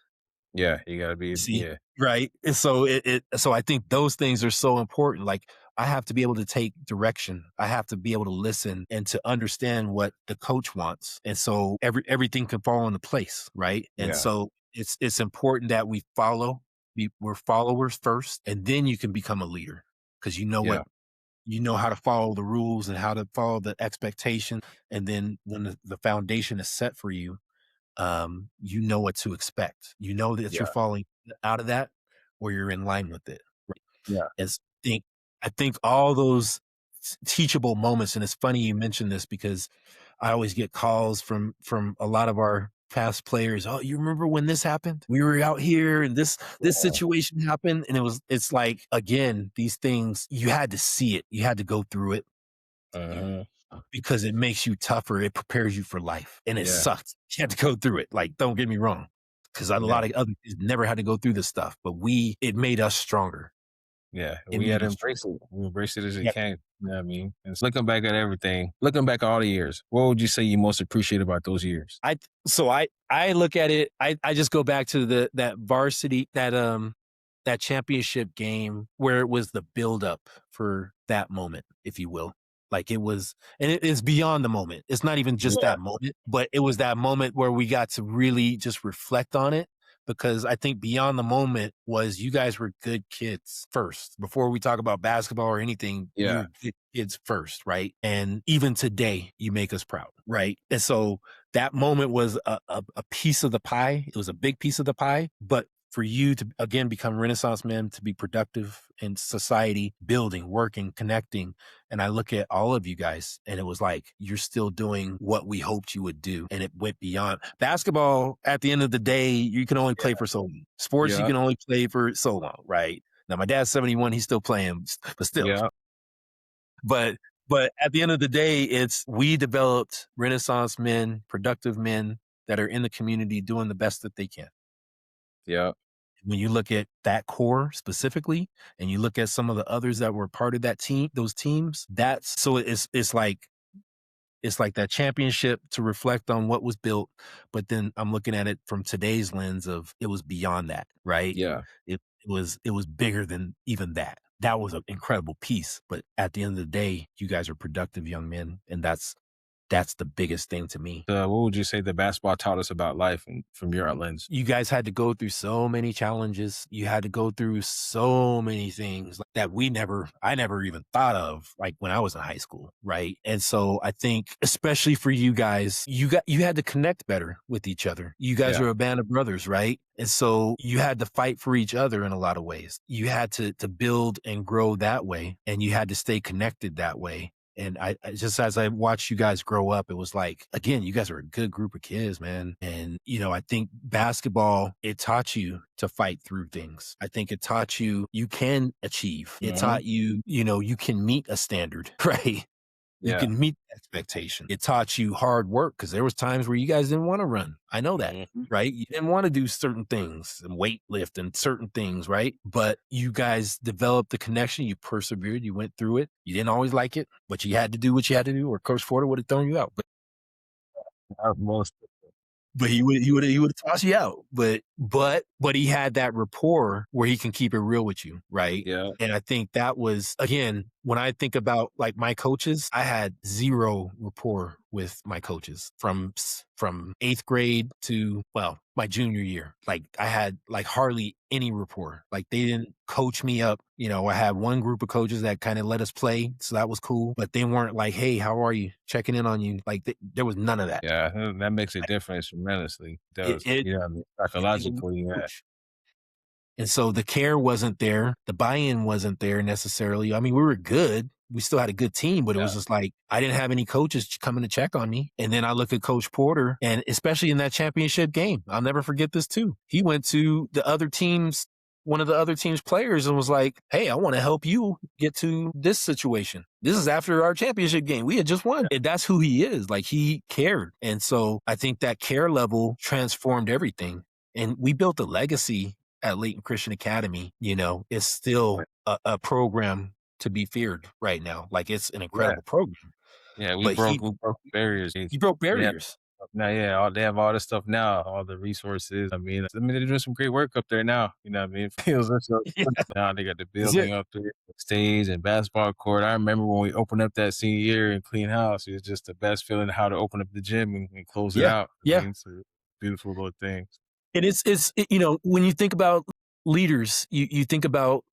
Yeah. You gotta be, See? yeah. Right? And so so I think those things are so important. Like, I have to be able to take direction. I have to be able to listen and to understand what the coach wants. And so everything can fall into place, right? And Yeah. so it's important that we follow. We're followers first, and then you can become a leader because Yeah. you know how to follow the rules and how to follow the expectation. And then when the foundation is set for you, you know what to expect. You know that you're Yeah. falling out of that or you're in line with it. Right. Yeah. And I think all those teachable moments, and it's funny you mentioned this because I always get calls from a lot of our past players. Oh, you remember when this happened? We were out here and this Yeah. situation happened. And it's like, again, these things, you had to see it. You had to go through it Uh-huh. because it makes you tougher. It prepares you for life, and it Yeah. sucks. You had to go through it. Like, don't get me wrong, because a Yeah. lot of other kids never had to go through this stuff, but it made us stronger. Yeah, It we had made to us stronger. embrace it. We embrace it as it Yeah. came. You know what I mean? And looking back at everything, looking back at all the years, what would you say you most appreciate about those years? I look at it. I just go back to that varsity that championship game where it was the buildup for that moment, if you will. Like it was, and it is beyond the moment. It's not even just Yeah, that moment, but it was that moment where we got to really just reflect on it. Because I think beyond the moment was you guys were good kids first. Before we talk about basketball or anything, you yeah, were good kids first, right? And even today, you make us proud, right? And so that moment was a piece of the pie. It was a big piece of the pie, but for you to again become Renaissance men, to be productive in society, building, working, connecting. And I look at all of you guys and it was like, you're still doing what we hoped you would do. And it went beyond basketball. At the end of the day, you can only play for so long. Sports, you yeah, can only play for so long, right? Now, my dad's 71, he's still playing, but still, yeah, but at the end of the day, it's we developed Renaissance men, productive men that are in the community doing the best that they can. yeah, When you look at that core specifically, and you look at some of the others that were part of that team, those teams, that's so it's like that championship to reflect on what was built, but then I'm looking at it from today's lens of it was beyond that, right? yeah, It was bigger than even that. That was an incredible piece, but at the end of the day, you guys are productive young men, and That's the biggest thing to me. What would you say the basketball taught us about life and from your lens? You guys had to go through so many challenges. You had to go through so many things that I never even thought of, like when I was in high school. Right. And so I think, especially for you guys, you had to connect better with each other. You guys Yeah. are a band of brothers, right? And so you had to fight for each other in a lot of ways. You had to build and grow that way, and you had to stay connected that way. And I just, as I watched you guys grow up, it was like, again, you guys are a good group of kids, man. And, I think basketball, it taught you to fight through things. I think it taught you, you can achieve. It Hmm. taught you, you can meet a standard, right? You Yeah. can meet the expectation. It taught you hard work because there was times where you guys didn't want to run. I know that, Hmm. right? You didn't want to do certain things and weight lift and certain things, right? But you guys developed the connection. You persevered. You went through it. You didn't always like it, but you had to do what you had to do, or Coach Porter would have thrown you out. Most. But he would have tossed you out. But he had that rapport where he can keep it real with you, right? Yeah. And I think that was, again, when I think about like my coaches, I had zero rapport with my coaches from 8th grade to, well, my junior year. Like I had like hardly any rapport. Like they didn't coach me up. I had one group of coaches that kind of let us play, so that was cool. But they weren't like, "Hey, how are you? Checking in on you." Like there was none of that. Yeah. That makes a difference tremendously. It It, does. it, Yeah. I mean, it psychologically. Yeah. And so the care wasn't there. The buy-in wasn't there necessarily. I mean, we were good. We still had a good team, but it Yeah. was just like, I didn't have any coaches coming to check on me. And then I look at Coach Porter, and especially in that championship game, I'll never forget this too. He went to one of the other team's players and was like, "Hey, I want to help you get to this situation. This is after our championship game. We had just won." And that's who he is. Like he cared. And so I think that care level transformed everything. And we built a legacy at Layton Christian Academy. It's still a program to be feared right now. Like it's an Yeah. incredible program. Yeah. We But broke barriers. he broke Yeah. barriers. Now, yeah, they have all this stuff now, all the resources. I mean, they're doing some great work up there now. You know what I mean? Feels so Yeah, now they got the that's it. building up there, stage and basketball court. I remember when we opened up that senior year and clean house. It was just the best feeling how to open up the gym and close it Yeah. out. I Yeah. mean, it's a beautiful little thing. And when you think about leaders, you think about,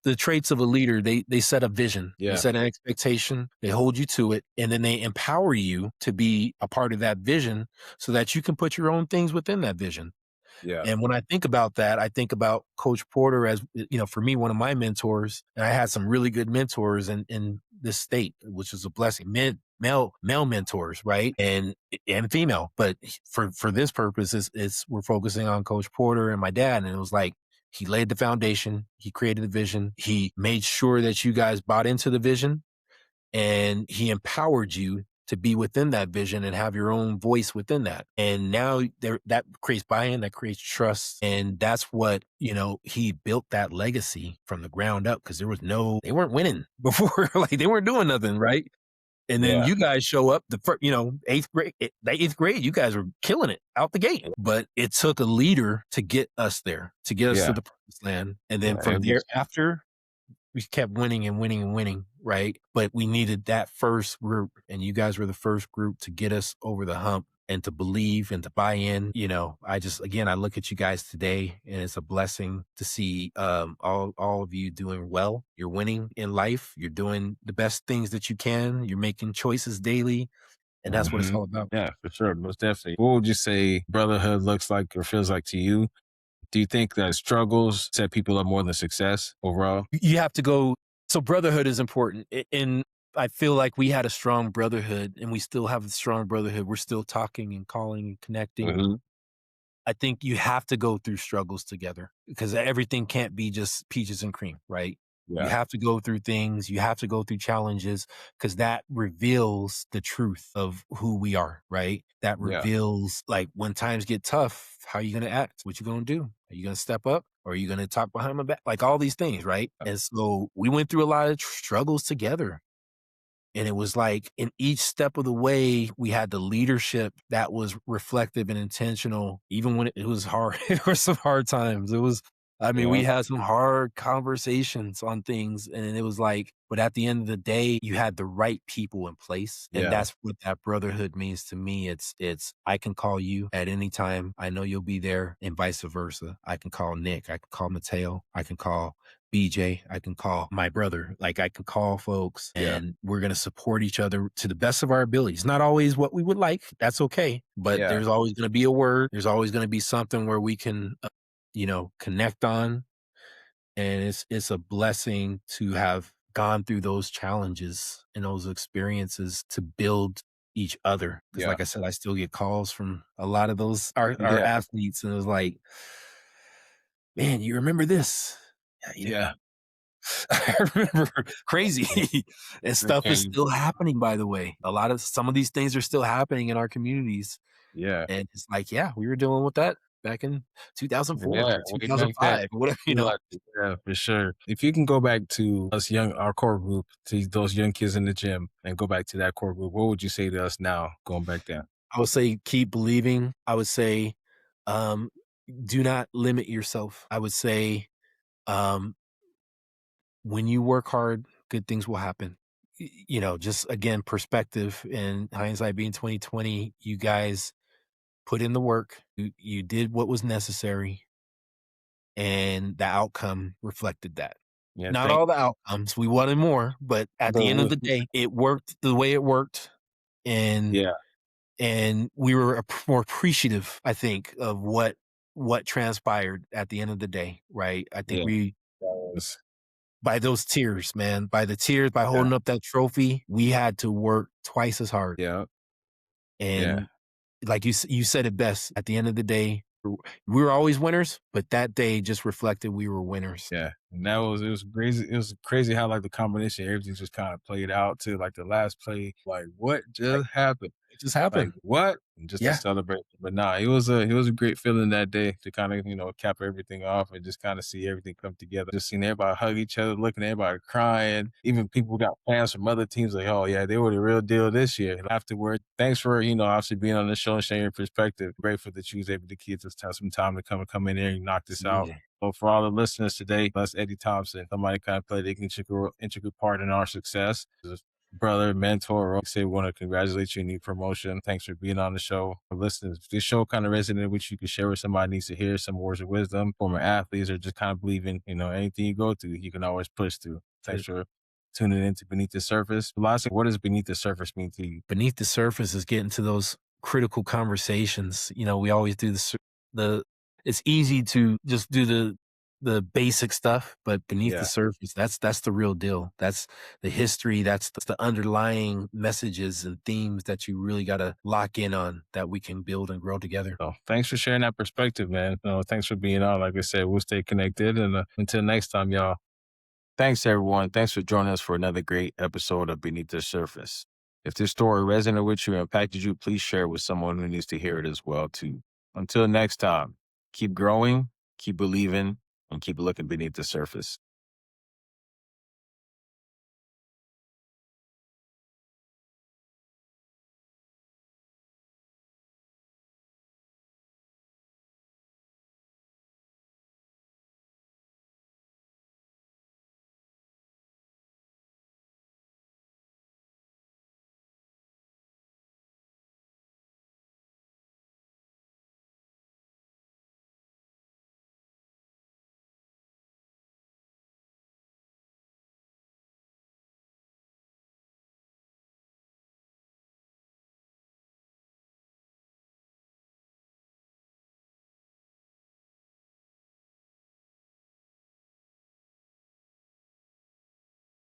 the traits of a leader. They set a vision, they Yeah, set an expectation, they hold you to it, and then they empower you to be a part of that vision so that you can put your own things within that vision. yeah, And when I think about that, I think about Coach Porter as, for me, one of my mentors. And I had some really good mentors in this state, which is a blessing. Male mentors, right? And female. But for this purpose, is we're focusing on Coach Porter and my dad. And it was like, he laid the foundation. He created the vision. He made sure that you guys bought into the vision, and he empowered you to be within that vision and have your own voice within that. And now that creates buy-in, that creates trust. And that's what, he built that legacy from the ground up, because they weren't winning before, like they weren't doing nothing, right? And then yeah, you guys show up eighth grade, you guys were killing it out the gate. But it took a leader to get us there, to get us to yeah. the promised land. And then Yeah, from there after, we kept winning and winning and winning, right? But we needed that first group, and you guys were the first group to get us over the hump and to believe and to buy in. I look at you guys today, and it's a blessing to see all of you doing well. You're winning in life. You're doing the best things that you can. You're making choices daily, and that's what it's hmm all about. yeah, for sure, most definitely. What would you say brotherhood looks like or feels like to you? Do you think that struggles set people up more than success overall? You have to go. So brotherhood is important. And I feel like we had a strong brotherhood, and we still have a strong brotherhood. We're still talking and calling and connecting. Hmm. I think you have to go through struggles together, because everything can't be just peaches and cream, right? You Yeah, have to go through things. You have to go through challenges, because that reveals the truth of who we are, right? That yeah. reveals, like, when times get tough, how are you going to act? What you going to do? Are you going to step up, or are you going to talk behind my back? Like all these things, right? And so we went through a lot of struggles together. And it was like in each step of the way, we had the leadership that was reflective and intentional, even when it was hard. There were some hard times. It was I mean, Yeah, we had some hard conversations on things, and it was like but at the end of the day, you had the right people in place, and yeah, that's what that brotherhood means to me. It's I can call you at any time. I know you'll be there, and vice versa. I can call Nick. I can call Mateo. I can call BJ. I can call my brother. Like I can call folks, yeah, and we're gonna support each other to the best of our abilities. Not always what we would like. That's okay, but yeah, there's always gonna be a word. There's always gonna be something where we can connect on. And it's a blessing to have gone through those challenges and those experiences to build each other. Cause yeah, like I said, I still get calls from a lot of those our yeah, athletes. And it was like, man, you remember this? Yeah, yeah. I remember crazy. Yeah, And sure stuff is can. still happening, by the way. Some of these things are still happening in our communities. Yeah, And it's like, yeah, we were dealing with that back in 2004 yeah, or way back then. 2005 or whatever, Yeah, for sure. If you can go back to us young, our core group, to those young kids in the gym, and go back to that core group, what would you say to us now, going back then? I would say keep believing. I would say, um, do not limit yourself. I would say, um, when you work hard, good things will happen. Just again, perspective and hindsight being 2020, you guys put in the work. You did what was necessary, and the outcome reflected that. Yeah, Not thank. all the outcomes, we wanted more, but at the end of But the day, it worked the way it worked, and yeah, we were more appreciative, I think, of what transpired at the end of the day, right? I think yeah, we that was, by those tears, man, by the tears, by yeah, holding up that trophy, we had to work twice as hard. yeah, yeah. And like you said it best, at the end of the day, we were always winners, but that day just reflected we were winners. Yeah, and that was it was crazy. It was crazy how like the combination, everything just kind of played out to like the last play. Like, what Like, just happened? it just Like, happened. what? And just to Yeah. celebrate. But nah, it was a great feeling that day to kind of cap everything off and just kind of see everything come together. Just seeing everybody hug each other, looking at everybody crying. Even people got fans from other teams like, oh yeah, they were the real deal this year. And afterward, thanks for obviously being on the show and sharing your perspective. Grateful that you was able to keep us have some time to come in there and knock this out. Absolutely. So for all the listeners today, that's Eddie Thompson. Somebody kind of played an integral part in our success. Brother, mentor, like I say, we want to congratulate you on your promotion. Thanks for being on the show. For listeners, if this show kind of resonated with you, can share with somebody who needs to hear some words of wisdom, former athletes, or just kind of believing, anything you go through, you can always push through. Thanks for tuning in to Beneath the Surface. Lastly, what does Beneath the Surface mean to you? Beneath the surface is getting to those critical conversations. We always do the it's easy to just do the basic stuff, but beneath the Yeah. surface, that's the real deal. That's the history, that's the underlying messages and themes that you really got to lock in on that we can build and grow together. So thanks for sharing that perspective, man. Thanks for being on. Like I said, we'll stay connected. And until next time, y'all. Thanks, everyone. Thanks for joining us for another great episode of Beneath the Surface. If this story resonated with you and impacted you, please share it with someone who needs to hear it as well, too. Until next time, keep growing, keep believing, and keep looking beneath the surface.